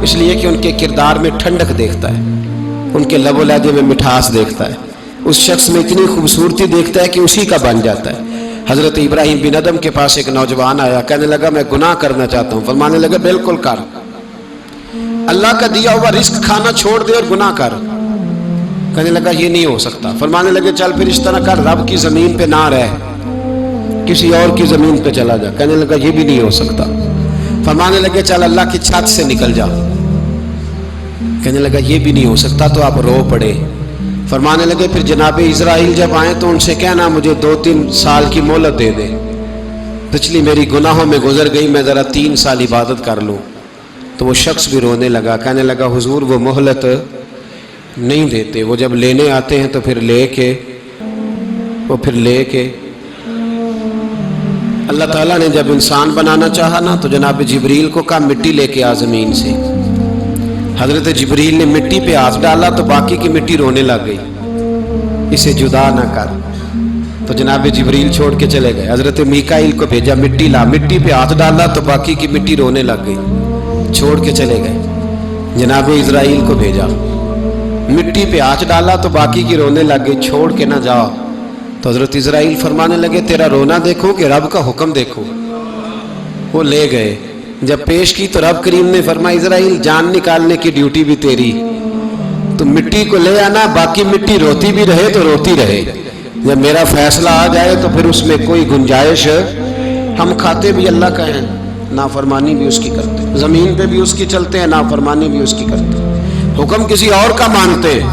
اس لیے کہ ان کے کردار میں ٹھنڈک دیکھتا ہے، ان کے لب و لہجے میں مٹھاس دیکھتا ہے، اس شخص میں اتنی خوبصورتی دیکھتا ہے کہ اسی کا بن جاتا ہے۔ حضرت ابراہیم بن ادم کے پاس ایک نوجوان آیا، کہنے لگا میں گناہ کرنا چاہتا ہوں۔ فرمانے لگا بالکل کر، اللہ کا دیا ہوا رزق کھانا چھوڑ دے اور گناہ کر۔ کہنے لگا یہ نہیں ہو سکتا۔ فرمانے لگے چل پھر اس طرح کر، رب کی زمین پہ نہ رہ، کسی اور کی زمین پہ چلا جا۔ کہنے لگا یہ بھی نہیں ہو سکتا۔ فرمانے لگے چل اللہ کی چھت سے نکل جا۔ کہنے لگا یہ بھی نہیں ہو سکتا، تو آپ رو پڑے۔ فرمانے لگے پھر جناب اسرائیل جب آئیں تو ان سے کہنا مجھے 2-3 سال کی مہلت دے دے، پچھلی میری گناہوں میں گزر گئی، میں ذرا 3 سال عبادت کر لوں۔ تو وہ شخص بھی رونے لگا، کہنے لگا حضور وہ مہلت نہیں دیتے، وہ جب لینے آتے ہیں تو پھر لے کے اللہ تعالیٰ نے جب انسان بنانا چاہا نا تو جناب جبریل کو کہا مٹی لے کے آ زمین سے۔ حضرت جبریل نے مٹی پہ ہاتھ ڈالا تو باقی کی مٹی رونے لگ گئی، اسے جدا نہ کر۔ تو جناب جبریل چھوڑ کے چلے گئے۔ حضرت میکائیل کو بھیجا، مٹی لا، مٹی پہ ہاتھ ڈالا تو باقی کی مٹی رونے لگ گئی، چھوڑ کے چلے گئے۔ جناب اسرائیل کو بھیجا، مٹی پہ ہاتھ ڈالا تو باقی کی رونے لگ گئی، چھوڑ کے نہ جاؤ۔ تو حضرت اسرائیل فرمانے لگے تیرا رونا دیکھو کہ رب کا حکم دیکھو۔ وہ لے گئے، جب پیش کی تو رب کریم نے فرمایا اسرائیل جان نکالنے کی ڈیوٹی بھی تیری، تو مٹی کو لے آنا، باقی مٹی روتی بھی رہے تو روتی رہے، جب میرا فیصلہ آ جائے تو پھر اس میں کوئی گنجائش، ہم کھاتے بھی اللہ کا ہیں، نافرمانی بھی اس کی کرتے ہیں، زمین پہ بھی اس کی چلتے ہیں، نافرمانی بھی اس کی کرتے ہیں، حکم کسی اور کا مانتے ہیں،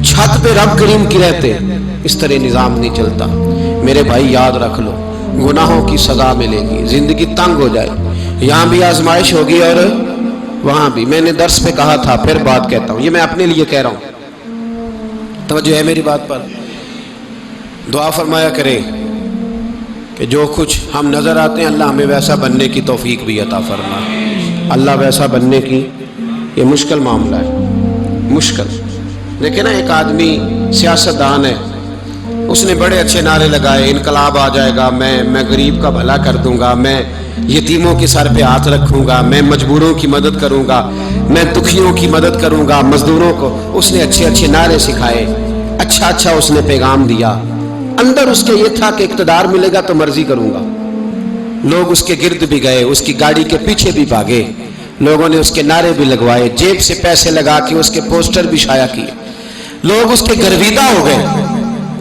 چھت پہ رب کریم کی رہتے ہیں۔ اس طرح نظام نہیں چلتا۔ میرے بھائی یاد رکھ لو، گناہوں کی سزا ملے گی، زندگی تنگ ہو جائے، یہاں بھی آزمائش ہوگی اور وہاں بھی۔ میں نے درس پہ کہا تھا، پھر بات کہتا ہوں، یہ میں اپنے لیے کہہ رہا ہوں، توجہ ہے میری بات پر۔ دعا فرمایا کرے کہ جو کچھ ہم نظر آتے ہیں اللہ ہمیں ویسا بننے کی توفیق بھی عطا فرمائے۔ اللہ ویسا بننے کی یہ مشکل معاملہ ہے، مشکل۔ دیکھیں نا ایک آدمی سیاستدان ہے، اس نے بڑے اچھے نعرے لگائے، انقلاب آ جائے گا، میں غریب کا بھلا کر دوں گا، میں یتیموں کے سر پہ ہاتھ رکھوں گا، میں مجبوروں کی مدد کروں گا، میں دکھیوں کی مدد کروں گا، مزدوروں کو۔ اس نے اچھے اچھے نعرے سکھائے، اچھا اس نے پیغام دیا، اندر اس کے یہ تھا کہ اقتدار ملے گا تو مرضی کروں گا۔ لوگ اس کے گرد بھی گئے، اس کی گاڑی کے پیچھے بھی بھاگے، لوگوں نے اس کے نعرے بھی لگوائے، جیب سے پیسے لگا کے اس کے پوسٹر بھی شائع کیے، لوگ اس کے گرویدہ ہو گئے،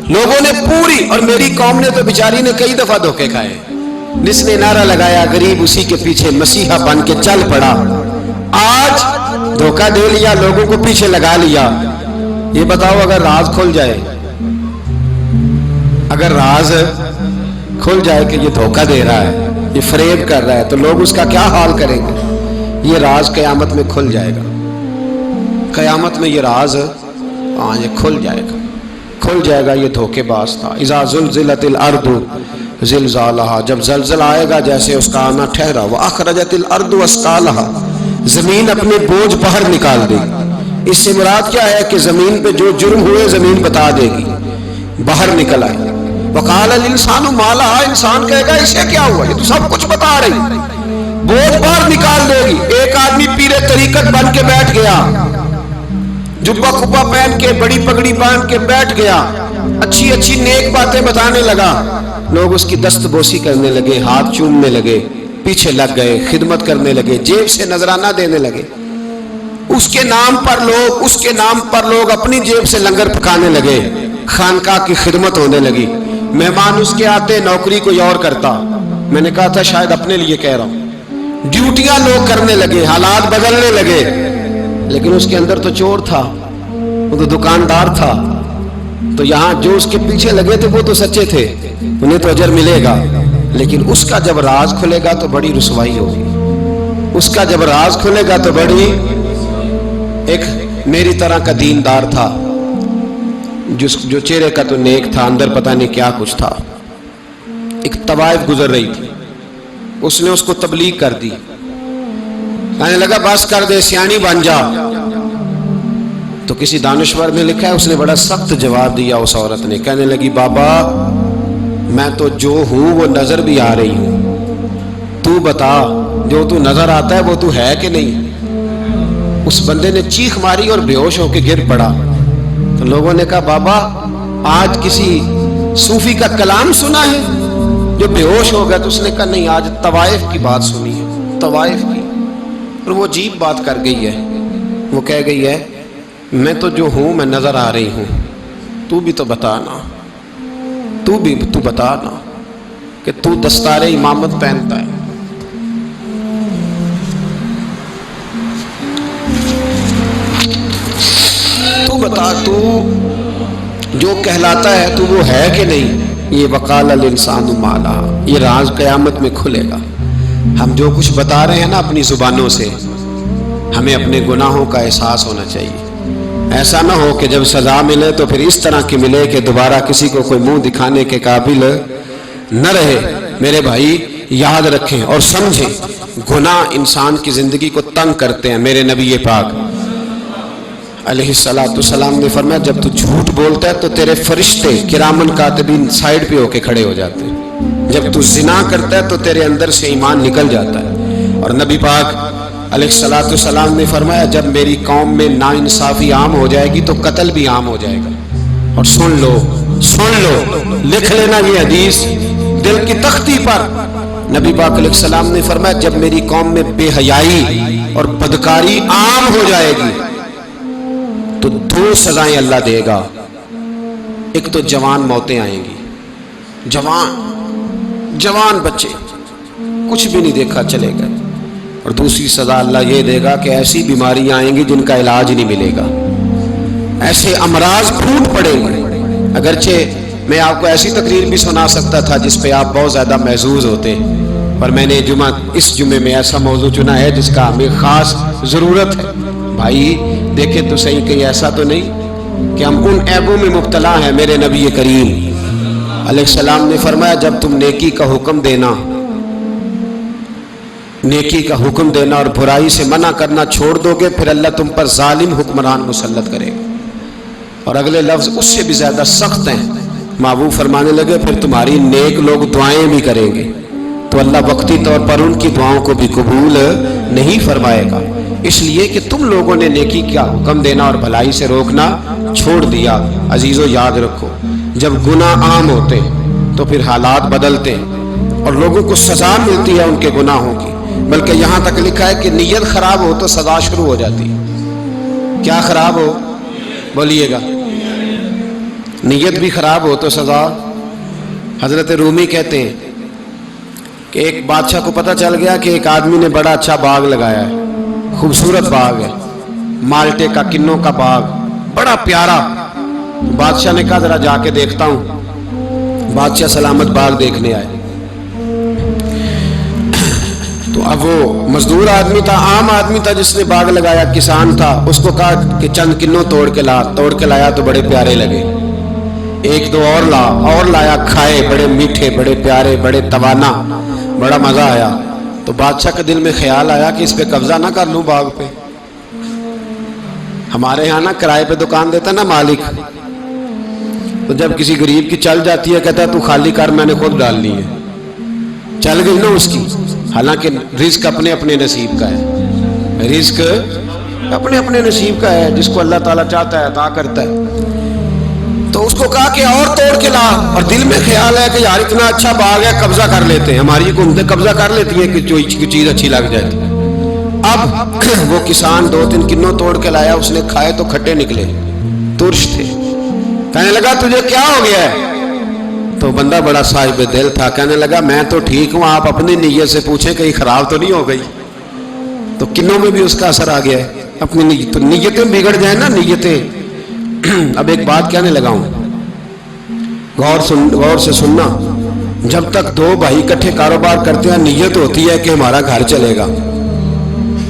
لوگوں نے پوری، اور میری قوم نے تو بیچاری نے کئی دفعہ دھوکے کھائے۔ جس نے نعرہ لگایا غریب اسی کے پیچھے مسیحا بن کے چل پڑا، آج دھوکہ دے لیا، لوگوں کو پیچھے لگا لیا۔ یہ بتاؤ اگر راز کھل جائے، اگر راز کھل جائے کہ یہ دھوکہ دے رہا ہے، یہ فریب کر رہا ہے، تو لوگ اس کا کیا حال کریں گے؟ یہ راز قیامت میں کھل جائے گا، قیامت میں یہ راز یہ کھل جائے گا، یہ دھوکے باز تھا۔ اذا زلزلت الارض زلزالہا، جب زلزلہ آئے گا جیسے اس کا آنا ٹھہرا، واخرجت الارض اثقالہا، زمین اپنے بوجھ باہر نکال دے گی۔ اس سے مراد کیا ہے کہ زمین پہ جو جرم ہوئے زمین بتا دے گی، باہر نکل آئے۔ وقال الانسان ما لہا، انسان کہے گا اسے کیا ہوا، یہ تو سب کچھ بتا رہی، بوجھ باہر نکال دے گی۔ ایک آدمی پیر طریقت بن کے بیٹھ گیا، جبہ کپا پہن کے بڑی پگڑی باندھ کے بیٹھ گیا، اچھی اچھی نیک باتیں بتانے لگا، لوگ اس کی دست بوسی کرنے لگے، ہاتھ چومنے لگے، پیچھے لگ گئے، خدمت کرنے لگے، جیب سے نذرانہ دینے لگے، اس کے نام پر لوگ اپنی جیب سے لنگر پکانے لگے، خانقاہ کی خدمت ہونے لگی، مہمان اس کے آتے، نوکری کوئی اور کرتا۔ میں نے کہا تھا شاید اپنے لیے کہہ رہا ہوں، ڈیوٹیاں لوگ کرنے لگے، حالات بدلنے لگے، لیکن اس کے اندر تو چور تھا، وہ تو دکاندار تھا، تو یہاں جو اس کے پیچھے لگے تھے وہ تو سچے تھے، انہیں تو اجر ملے گا، لیکن اس کا جب راز کھلے گا تو بڑی رسوائی ہوگی، اس کا جب راز کھلے گا تو بڑی۔ ایک میری طرح کا دیندار تھا، جو چہرے کا تو نیک تھا، اندر پتہ نہیں کیا کچھ تھا۔ ایک طوائف گزر رہی تھی، اس نے اس کو تبلیغ کر دی، کہنے لگا بس کر دے، سیانی بن جا۔ تو کسی دانشور میں لکھا ہے اس نے بڑا سخت جواب دیا، اس عورت نے کہنے لگی بابا میں تو جو ہوں وہ نظر بھی آ رہی ہوں، تو بتا جو تو نظر آتا ہے وہ تو ہے کہ نہیں؟ اس بندے نے چیخ ماری اور بے ہوش ہو کے گر پڑا۔ تو لوگوں نے کہا بابا آج کسی صوفی کا کلام سنا ہے جو بے ہوش ہو گیا؟ تو اس نے کہا نہیں، آج طوائف کی بات سنی ہے، طوائف کی۔ اور وہ عجیب بات کر گئی ہے، وہ کہہ گئی ہے میں تو جو ہوں میں نظر آ رہی ہوں، تو بھی تو بتانا، تو بتانا کہ تو دستار امامت پہنتا ہے۔ تو بتا تو جو کہلاتا ہے تو وہ ہے کہ نہیں؟ یہ وقال الانسان ما لہا، یہ راز قیامت میں کھلے گا۔ ہم جو کچھ بتا رہے ہیں نا اپنی زبانوں سے، ہمیں اپنے گناہوں کا احساس ہونا چاہیے۔ ایسا نہ ہو کہ جب سزا ملے تو پھر اس طرح کی ملے کہ دوبارہ کسی کو کوئی منہ دکھانے کے قابل نہ رہے۔ میرے بھائی یاد رکھیں اور سمجھیں، گناہ انسان کی زندگی کو تنگ کرتے ہیں۔ میرے نبی پاک علیہ السلام نے فرمایا جب تو جھوٹ بولتا ہے تو تیرے فرشتے کرامن کاتبین سائیڈ پہ ہو کے کھڑے ہو جاتے ہیں، جب تو زنا کرتا ہے تو تیرے اندر سے ایمان نکل جاتا ہے۔ اور نبی پاک علیہ السلام نے فرمایا جب میری قوم میں ناانصافی عام ہو جائے گی تو قتل بھی عام ہو جائے گا۔ اور سن لو لکھ لینا یہ حدیث دل کی تختی پر، نبی پاک علیہ السلام نے فرمایا جب میری قوم میں بے حیائی اور بدکاری عام ہو جائے گی تو دو سزائیں اللہ دے گا۔ ایک تو جوان موتیں آئیں گی، جوان بچے کچھ بھی نہیں دیکھا چلے گئے، اور دوسری سزا اللہ یہ دے گا کہ ایسی بیماریاں آئیں گی جن کا علاج نہیں ملے گا، ایسے امراض پھوٹ پڑیں گے۔ اگرچہ میں آپ کو ایسی تقریر بھی سنا سکتا تھا جس پہ آپ بہت زیادہ محظوظ ہوتے، پر میں نے اس جمعے میں ایسا موضوع چنا ہے جس کا ہمیں خاص ضرورت ہے۔ بھائی دیکھیں تو صحیح، کہیں ایسا تو نہیں کہ ہم ان عیبوں میں مبتلا ہیں۔ میرے نبی کریم علیہ السلام نے فرمایا جب تم نیکی کا حکم دینا اور برائی سے منع کرنا چھوڑ دو گے پھر اللہ تم پر ظالم حکمران مسلط کرے گا۔ اور اگلے لفظ اس سے بھی زیادہ سخت ہیں، محبوب فرمانے لگے پھر تمہاری نیک لوگ دعائیں بھی کریں گے تو اللہ وقتی طور پر ان کی دعاؤں کو بھی قبول نہیں فرمائے گا، اس لیے کہ تم لوگوں نے نیکی کا حکم دینا اور بھلائی سے روکنا چھوڑ دیا۔ عزیزو یاد رکھو جب گناہ عام ہوتے تو پھر حالات بدلتے اور لوگوں کو سزا ملتی ہے ان کے گناہوں کی، بلکہ یہاں تک لکھا ہے کہ نیت خراب ہو تو سزا شروع ہو جاتی ہے۔ کیا خراب ہو؟ بولیے گا۔ نیت بھی خراب ہو تو سزا۔ حضرت رومی کہتے ہیں کہ ایک بادشاہ کو پتہ چل گیا کہ ایک آدمی نے بڑا اچھا باغ لگایا ہے، خوبصورت باغ ہے، مالٹے کا کنوں کا باغ بڑا پیارا۔ بادشاہ نے کہا ذرا جا کے دیکھتا ہوں۔ بادشاہ سلامت باغ دیکھنے آئے تو اب وہ مزدور آدمی تھا، عام آدمی تھا جس نے باغ لگایا، کسان تھا، اس کو کہا کہ چند کنوں توڑ کے لایا تو بڑے پیارے لگے، ایک دو اور لایا، کھائے، بڑے میٹھے، بڑے پیارے، بڑے توانا، بڑا مزہ آیا۔ تو بادشاہ کے دل میں خیال آیا کہ اس پہ قبضہ نہ کر لوں باغ پہ۔ ہمارے یہاں نا کرائے پہ دکان دیتا نا مالک، تو جب کسی غریب کی چل جاتی ہے کہتا ہے تو خالی کر، میں نے خود ڈالنی ہے، چل گئی نا اس کی۔ حالانکہ رزق اپنے اپنے نصیب کا ہے، رزق اپنے اپنے نصیب کا ہے، جس کو اللہ تعالیٰ چاہتا ہے عطا کرتا ہے۔ تو اس کو کہا کہ اور توڑ کے لا، اور دل میں خیال ہے کہ یار اتنا اچھا باغ ہے قبضہ کر لیتے ہیں، ہماری حکومتیں قبضہ کر لیتی ہیں کہ جو چیز اچھی لگ جائے۔ اب وہ کسان 2-3 کنوں توڑ کے لایا، اس نے کھائے تو کھٹے نکلے، ترش تھے۔ کہنے لگا تجھے کیا ہو گیا ہے؟ تو بندہ بڑا صاحب دل تھا، کہنے لگا میں تو ٹھیک ہوں، آپ اپنی نیت سے پوچھیں کہیں خراب تو نہیں ہو گئی؟ تو کنوں میں بھی اس کا اثر آ گیا ہے، اپنی نیتیں بگڑ جائیں نا، نیتیں۔ اب ایک بات کہنے لگا ہوں، غور سے سننا، جب تک دو بھائی اکٹھے کاروبار کرتے ہیں نیت ہوتی ہے کہ ہمارا گھر چلے گا،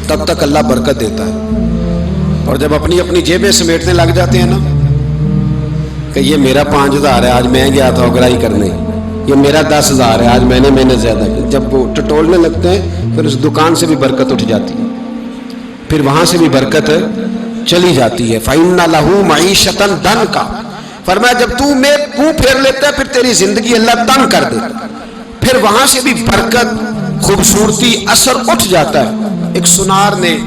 تب تک اللہ برکت دیتا ہے، اور جب اپنی اپنی جیبیں سمیٹنے لگ جاتے ہیں نا کہ یہ میرا 5000 ہے آج میں گیا تھا اگرائی کرنے، یہ میرا 10,000 ہے آج میں نے محنت زیادہ کی، جب وہ ٹٹولنے لگتے ہیں پھر اس دکان سے بھی برکت اٹھ جاتی ہے، پھر وہاں سے بھی برکت چلی جاتی ہے۔ فَإِنَّ لَهُ مَعِيشَةً ضَنْكَ، فرمایا جب تو میں منہ پھیر لیتا ہے پھر تیری زندگی اللہ تنگ کر دیتا، پھر وہاں سے بھی برکت، خوبصورتی، اثر اٹھ جاتا ہے۔ ایک سنار نے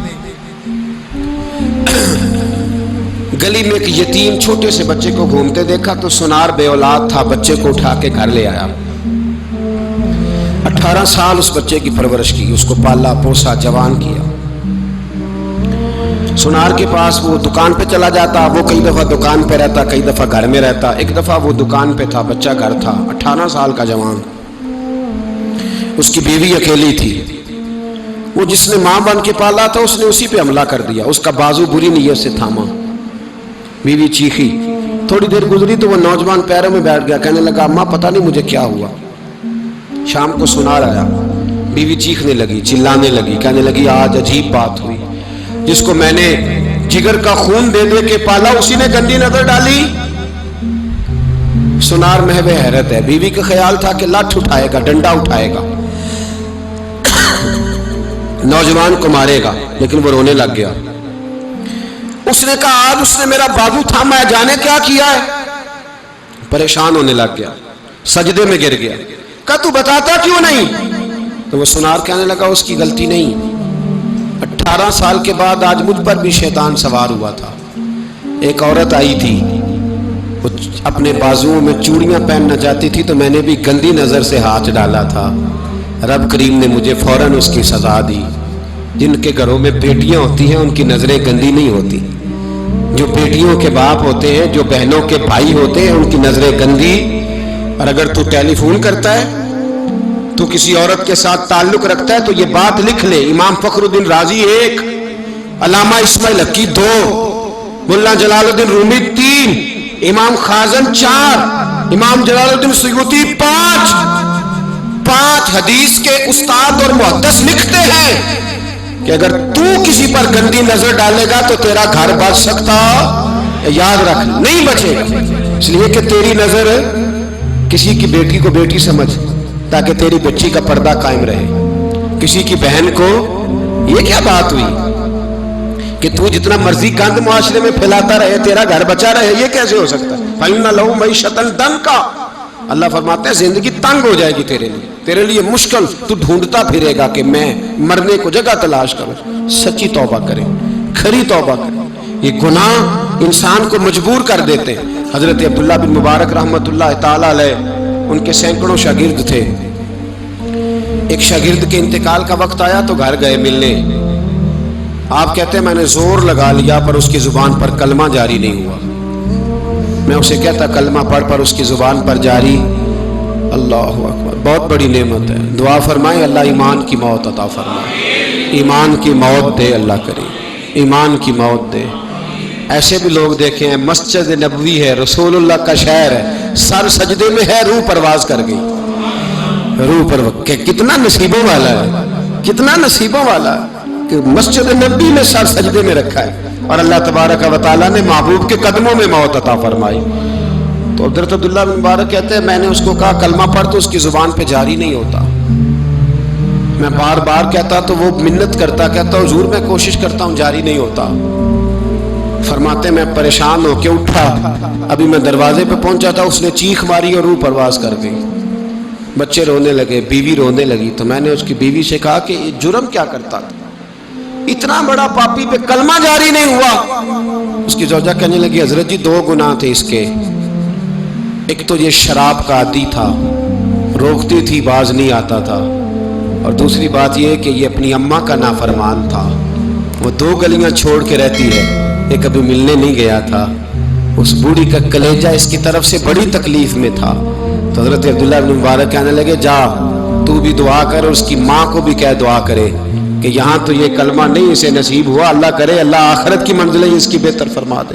گلی میں ایک یتیم چھوٹے سے بچے کو گھومتے دیکھا تو سنار بے اولاد تھا، بچے کو اٹھا کے گھر لے آیا۔ 18 سال اس بچے کی پرورش کی، اس کو پالا پوسا، جوان کیا۔ سنار کے پاس وہ دکان پہ چلا جاتا، وہ کئی دفعہ دکان پہ رہتا، کئی دفعہ گھر میں رہتا۔ ایک دفعہ وہ دکان پہ تھا، بچہ گھر تھا، 18 سال کا جوان، اس کی بیوی اکیلی تھی۔ وہ جس نے ماں بن کے پالا تھا اس نے اسی پہ حملہ کر دیا، اس کا بازو بری نیت سے تھاما، بیوی چیخی۔ تھوڑی دیر گزری تو وہ نوجوان پیروں میں بیٹھ گیا، کہنے لگا اماں پتہ نہیں مجھے کیا ہوا۔ شام کو سنار آیا، بیوی چیخنے لگی، چلانے لگی، کہنے لگی آج عجیب بات ہوئی، جس کو میں نے جگر کا خون دے دے کے پالا اسی نے گندی نظر ڈالی۔ سنار محو حیرت ہے، بیوی کا خیال تھا کہ لاٹھ اٹھائے گا، ڈنڈا اٹھائے گا، نوجوان کو مارے گا، لیکن وہ رونے لگ گیا۔ اس نے کہا آج اس نے میرا بازو تھاما ہے، جانے کیا کیا ہے۔ پریشان ہونے لگ گیا، سجدے میں گر گیا، کہا تو بتاتا کیوں نہیں؟ تو وہ سنار کہنے لگا اس کی غلطی نہیں، 18 سال کے بعد آج مجھ پر بھی شیطان سوار ہوا تھا۔ ایک عورت آئی تھی، وہ اپنے بازوؤں میں چوڑیاں پہننا چاہتی تھی تو میں نے بھی گندی نظر سے ہاتھ ڈالا تھا، رب کریم نے مجھے فوراً اس کی سزا دی۔ جن کے گھروں میں بیٹیاں ہوتی ہیں ان کی نظریں گندی نہیں ہوتی، جو بیٹیوں کے باپ ہوتے ہیں، جو بہنوں کے بھائی ہوتے ہیں، ان کی نظریں گندی۔ اور اگر تو ٹیلی فون کرتا ہے، تو کسی عورت کے ساتھ تعلق رکھتا ہے تو یہ بات لکھ لے، امام فخر الدین رازی 1، علامہ اسماعیل حقی 2، ملا جلال الدین رومی 3، امام خازن 4، امام جلال الدین سیوطی 5 حدیث کے استاد اور محدث لکھتے ہیں کہ اگر تو کسی پر گندی نظر ڈالے گا تو تیرا گھر بچ سکتا، یاد رکھ نہیں بچے گا، اس لیے کہ تیری نظر کسی کی بیٹی کو بیٹی سمجھ تاکہ تیری بچی کا پردہ قائم رہے، کسی کی بہن کو۔ یہ کیا بات ہوئی کہ تو جتنا مرضی گند معاشرے میں پھیلاتا رہے تیرا گھر بچا رہے، یہ کیسے ہو سکتا ہے؟ فَإِنَّ لَهُ مَعِيشَةً ضَنْكَ، اللہ فرماتا ہے زندگی تنگ ہو جائے گی تیرے لیے مشکل، تو ڈھونڈتا پھرے گا کہ میں مرنے کو جگہ تلاش کروں۔ سچی توبہ کرے، کھری توبہ کرے۔ یہ گناہ انسان کو مجبور کر دیتے ہیں۔ حضرت عبداللہ بن مبارک رحمۃ اللہ تعالی علیہ، ان کے سینکڑوں شاگرد تھے، ایک شاگرد کے انتقال کا وقت آیا تو گھر گئے ملنے۔ آپ کہتے ہیں میں نے زور لگا لیا پر اس کی زبان پر کلمہ جاری نہیں ہوا۔ میں اسے کہتا کلمہ پڑھ پر اس کی زبان پر جاری۔ اللہ اکبر، بہت بڑی نعمت ہے، دعا فرمائیں اللہ ایمان کی موت عطا فرمائے، ایمان کی موت دے اللہ کریم، ایمان کی موت دے۔ ایسے بھی لوگ دیکھے ہیں، مسجد نبوی ہے، رسول اللہ کا شہر ہے، سر سجدے میں ہے، روح پرواز کر گئی، روح پر کتنا نصیبوں والا ہے، کتنا نصیبوں والا ہے کہ مسجد نبوی میں سر سجدے میں رکھا ہے اور اللہ تبارک و تعالیٰ نے محبوب کے قدموں میں موت عطا فرمائی۔ تو حضرت عبداللہ بن مبارک کہتے ہیں میں نے اس کو کہا کلمہ پڑھ تو اس کی زبان پہ جاری نہیں ہوتا۔ میں بار بار کہتا تو وہ منت کرتا، کہتا حضور میں کوشش کرتا ہوں جاری نہیں ہوتا۔ فرماتے میں پریشان ہو کے اٹھا، ابھی میں دروازے پہ پہنچا تھا اس نے چیخ ماری اور روح پرواز کر گئی۔ بچے رونے لگے، بیوی رونے لگی، تو میں نے اس کی بیوی سے کہا کہ یہ جرم کیا کرتا تھا، اتنا بڑا پاپی پہ کلمہ جاری نہیں ہوا۔ اس کی زوجہ کہنے لگی حضرت جی 2 گناہ تھے اس کے، ایک تو یہ شراب کا عادی تھا، روکتی تھی باز نہیں آتا تھا، اور دوسری بات یہ کہ یہ اپنی اماں کا نافرمان تھا، وہ 2 گلیاں چھوڑ کے رہتی ہے، یہ کبھی ملنے نہیں گیا تھا۔ اس بوڑھی کا کلیجہ اس کی طرف سے بڑی تکلیف میں تھا۔ تو حضرت عبداللہ بن مبارک کہنے لگے جا تو بھی دعا کر اور اس کی ماں کو بھی کہہ دعا کرے کہ یہاں تو یہ کلمہ نہیں اسے نصیب ہوا، اللہ کرے اللہ آخرت کی منزلیں اس کی بہتر فرما دے۔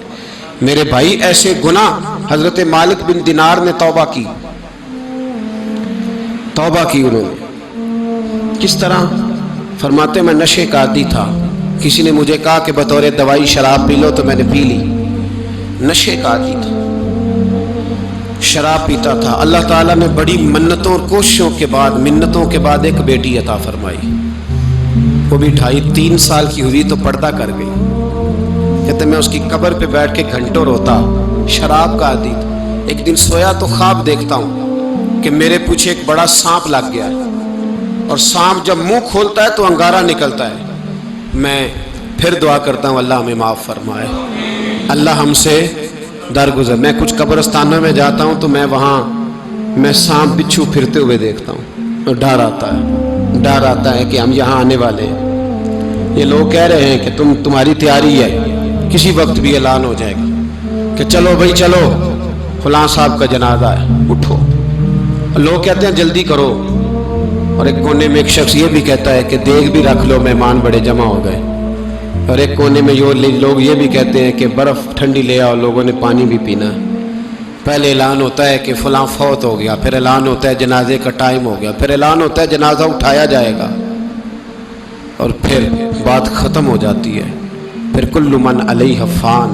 میرے بھائی ایسے گناہ، حضرت مالک بن دینار نے توبہ کی انہوں نے۔ کس طرح؟ فرماتے میں نشے کا عادی تھا، کسی نے مجھے کہا کہ بطور دوائی شراب پی لو تو میں نے پی لی، نشے کا عادی تھا، شراب پیتا تھا۔ اللہ تعالیٰ نے بڑی منتوں اور کوششوں کے بعد، منتوں کے بعد ایک بیٹی عطا فرمائی، وہ بھی 2.5-3 سال کی ہوئی تو پردہ کر گئی۔ کہتے میں اس کی قبر پہ بیٹھ کے گھنٹوں روتا، شراب کا عادی تھا۔ ایک دن سویا تو خواب دیکھتا ہوں کہ میرے پیچھے ایک بڑا سانپ لگ گیا ہے، اور سانپ جب منہ کھولتا ہے تو انگارہ نکلتا ہے۔ میں پھر دعا کرتا ہوں اللہ ہمیں معاف فرمائے، اللہ ہم سے درگزر۔ میں کچھ قبرستانوں میں جاتا ہوں تو میں سانپ بچھو پھرتے ہوئے دیکھتا ہوں، اور ڈر آتا ہے کہ ہم یہاں آنے والے ہیں۔ یہ لوگ کہہ رہے ہیں کہ تمہاری تیاری ہے، کسی وقت بھی اعلان ہو جائے گا کہ چلو بھائی چلو، فلاں صاحب کا جنازہ ہے، اٹھو۔ لوگ کہتے ہیں جلدی کرو، اور ایک کونے میں ایک شخص یہ بھی کہتا ہے کہ دیگ بھی رکھ لو، مہمان بڑے جمع ہو گئے۔ اور ایک کونے میں لوگ یہ بھی کہتے ہیں کہ برف ٹھنڈی لے آؤ، لوگوں نے پانی بھی پینا ہے۔ پہلے اعلان ہوتا ہے کہ فلاں فوت ہو گیا، پھر اعلان ہوتا ہے جنازے کا ٹائم ہو گیا، پھر اعلان ہوتا ہے جنازہ اٹھایا جائے گا، اور پھر بات ختم ہو جاتی ہے۔ پھر کل من علیہ فان،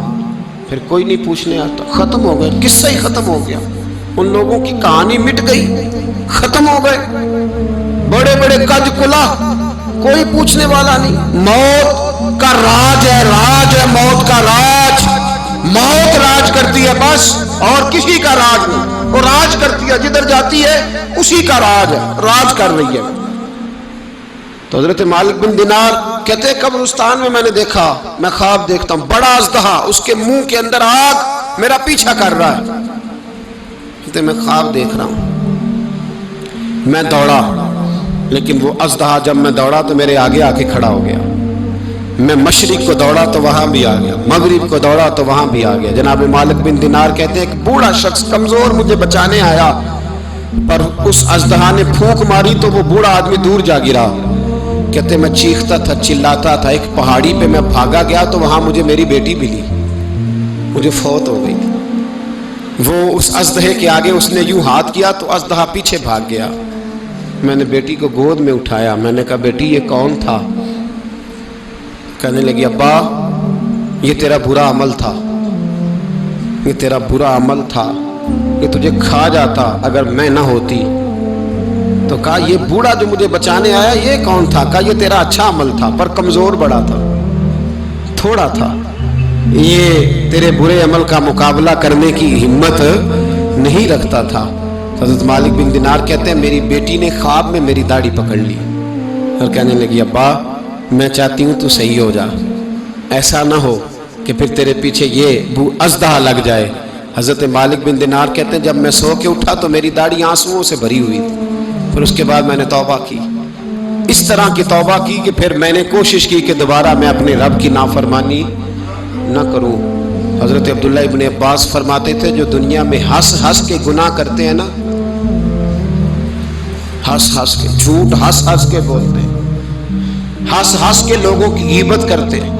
پھر کوئی نہیں پوچھنے آتا، ختم ہو گئے، قصہ ہی ختم ہو گیا۔ ان لوگوں کی کہانی مٹ گئی، ختم ہو گئے، بڑے بڑے قد کلا، کوئی پوچھنے والا نہیں۔ موت کا راج ہے موت کا راج، موت راج کرتی ہے بس، اور کسی کا راج نہیں۔ وہ راج کرتی ہے، جدھر جاتی ہے اسی کا راج ہے، راج کر رہی ہے۔ تو حضرت مالک بن دینار کہتے ہیں قبرستان میں نے دیکھا، میں خواب دیکھتا ہوں بڑا اژدہا، اس کے منہ کے اندر آگ میرا پیچھا کر رہا ہے۔ کہتے میں خواب دیکھ رہا ہوں، میں دوڑا، لیکن وہ اژدہا جب میں دوڑا تو میرے آگے آ کے کھڑا ہو گیا۔ میں مشرق کو دوڑا تو وہاں بھی آ گیا، مغرب کو دوڑا تو وہاں بھی آ گیا۔ جناب مالک بن دینار کہتے ہیں ایک بوڑھا شخص کمزور مجھے بچانے آیا، پر اس اژدہا نے پھونک ماری تو وہ بوڑھا آدمی دور جا گرا۔ کہتے میں چیختا تھا، چلاتا تھا، ایک پہاڑی پہ میں بھاگا گیا تو وہاں مجھے میری بیٹی ملی، مجھے فوت ہو گئی۔ وہ اس اژدہے کے آگے اس نے یوں ہاتھ کیا تو اژدہا پیچھے بھاگ گیا۔ میں نے بیٹی کو گود میں اٹھایا، میں نے کہا بیٹی یہ کون تھا؟ کہنے لگی ابا یہ تیرا برا عمل تھا، یہ تیرا برا عمل تھا، یہ تجھے کھا جاتا اگر میں نہ ہوتی۔ تو کہا یہ بوڑھا جو مجھے بچانے آیا یہ کون تھا؟ کہا یہ تیرا اچھا عمل تھا، پر کمزور بڑا تھا، تھوڑا تھا، یہ تیرے برے عمل کا مقابلہ کرنے کی ہمت نہیں رکھتا تھا۔ حضرت مالک بن دینار کہتے ہیں میری بیٹی نے خواب میں میری داڑھی پکڑ لی اور کہنے لگی ابا میں چاہتی ہوں تو صحیح ہو جا، ایسا نہ ہو کہ پھر تیرے پیچھے یہ اژدہا لگ جائے۔ حضرت مالک بن دینار کہتے ہیں جب میں سو کے اٹھا تو میری داڑھی آنسوؤں سے بھری ہوئی تھی۔ پھر اس کے بعد میں نے توبہ کی، اس طرح کی توبہ کی کہ پھر میں نے کوشش کی کہ دوبارہ میں اپنے رب کی نافرمانی نہ کروں۔ حضرت عبداللہ ابن عباس فرماتے تھے جو دنیا میں ہنس ہنس کے گناہ کرتے ہیں نا، ہنس ہنس کے جھوٹ ہنس ہنس کے بولتے ہیں، ہنس ہنس کے لوگوں کی غیبت کرتے ہیں،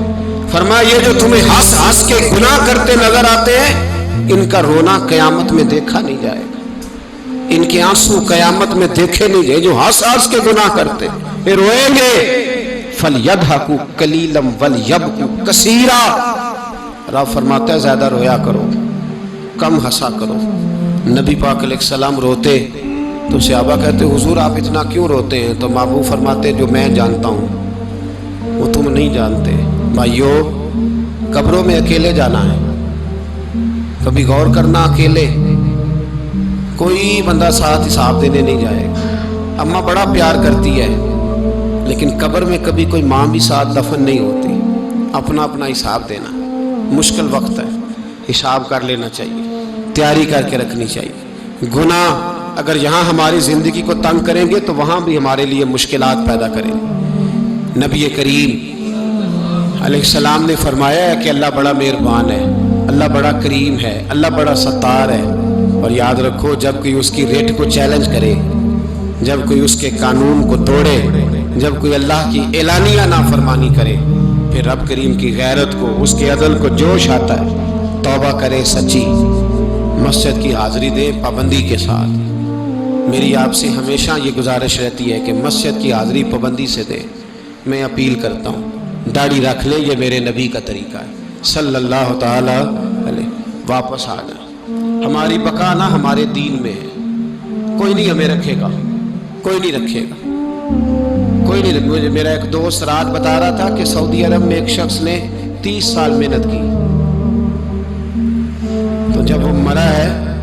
فرمایا یہ جو تمہیں ہنس ہنس کے گناہ کرتے نظر آتے ہیں ان کا رونا قیامت میں دیکھا نہیں جائے گا، ان کے آنسو قیامت میں دیکھے نہیں جائے۔ جو ہنس ہنس کے گناہ کرتے یہ روئیں گے، فَلْيَضْحَكُوا قَلِيلًا وَلْيَبْكُوا كَثِيرًا۔ رب فرماتا ہے زیادہ رویا کرو، کم ہنسا کرو۔ نبی پاک علیہ السلام روتے تو صحابہ کہتے حضور آپ اتنا کیوں روتے ہیں؟ تو محبوب فرماتے جو میں جانتا ہوں وہ تم نہیں جانتے۔ بھائیو قبروں میں اکیلے جانا ہے، کبھی غور کرنا، اکیلے کوئی بندہ ساتھ حساب دینے نہیں جائے گا۔ اماں بڑا پیار کرتی ہے لیکن قبر میں کبھی کوئی ماں بھی ساتھ دفن نہیں ہوتی، اپنا اپنا حساب دینا، مشکل وقت ہے، حساب کر لینا چاہیے، تیاری کر کے رکھنی چاہیے۔ گناہ اگر یہاں ہماری زندگی کو تنگ کریں گے تو وہاں بھی ہمارے لیے مشکلات پیدا کریں گے۔ نبی کریم علیہ السلام نے فرمایا ہے کہ اللہ بڑا مہربان ہے، اللہ بڑا کریم ہے، اللہ بڑا ستار ہے، اور یاد رکھو جب کوئی اس کی ریٹ کو چیلنج کرے، جب کوئی اس کے قانون کو توڑے، جب کوئی اللہ کی اعلانیہ نافرمانی کرے، پھر رب کریم کی غیرت کو، اس کے عدل کو جوش آتا ہے، توبہ کرے سچی، مسجد کی حاضری دے پابندی کے ساتھ۔ میری آپ سے ہمیشہ یہ گزارش رہتی ہے کہ مسجد کی حاضری پابندی سے دے۔ میں اپیل کرتا ہوں داڑھی رکھ لیں، یہ میرے نبی کا طریقہ ہے صلی اللہ تعالی علیہ۔ واپس آ جائیں، ہماری بقا نہ ہمارے دین میں ہے، کوئی نہیں ہمیں رکھے گا، کوئی نہیں رکھے گا، کوئی نہیں رکھے گا۔ میرا ایک دوست رات بتا رہا تھا کہ سعودی عرب میں ایک شخص نے 30 سال محنت کی، تو جب وہ مرا ہے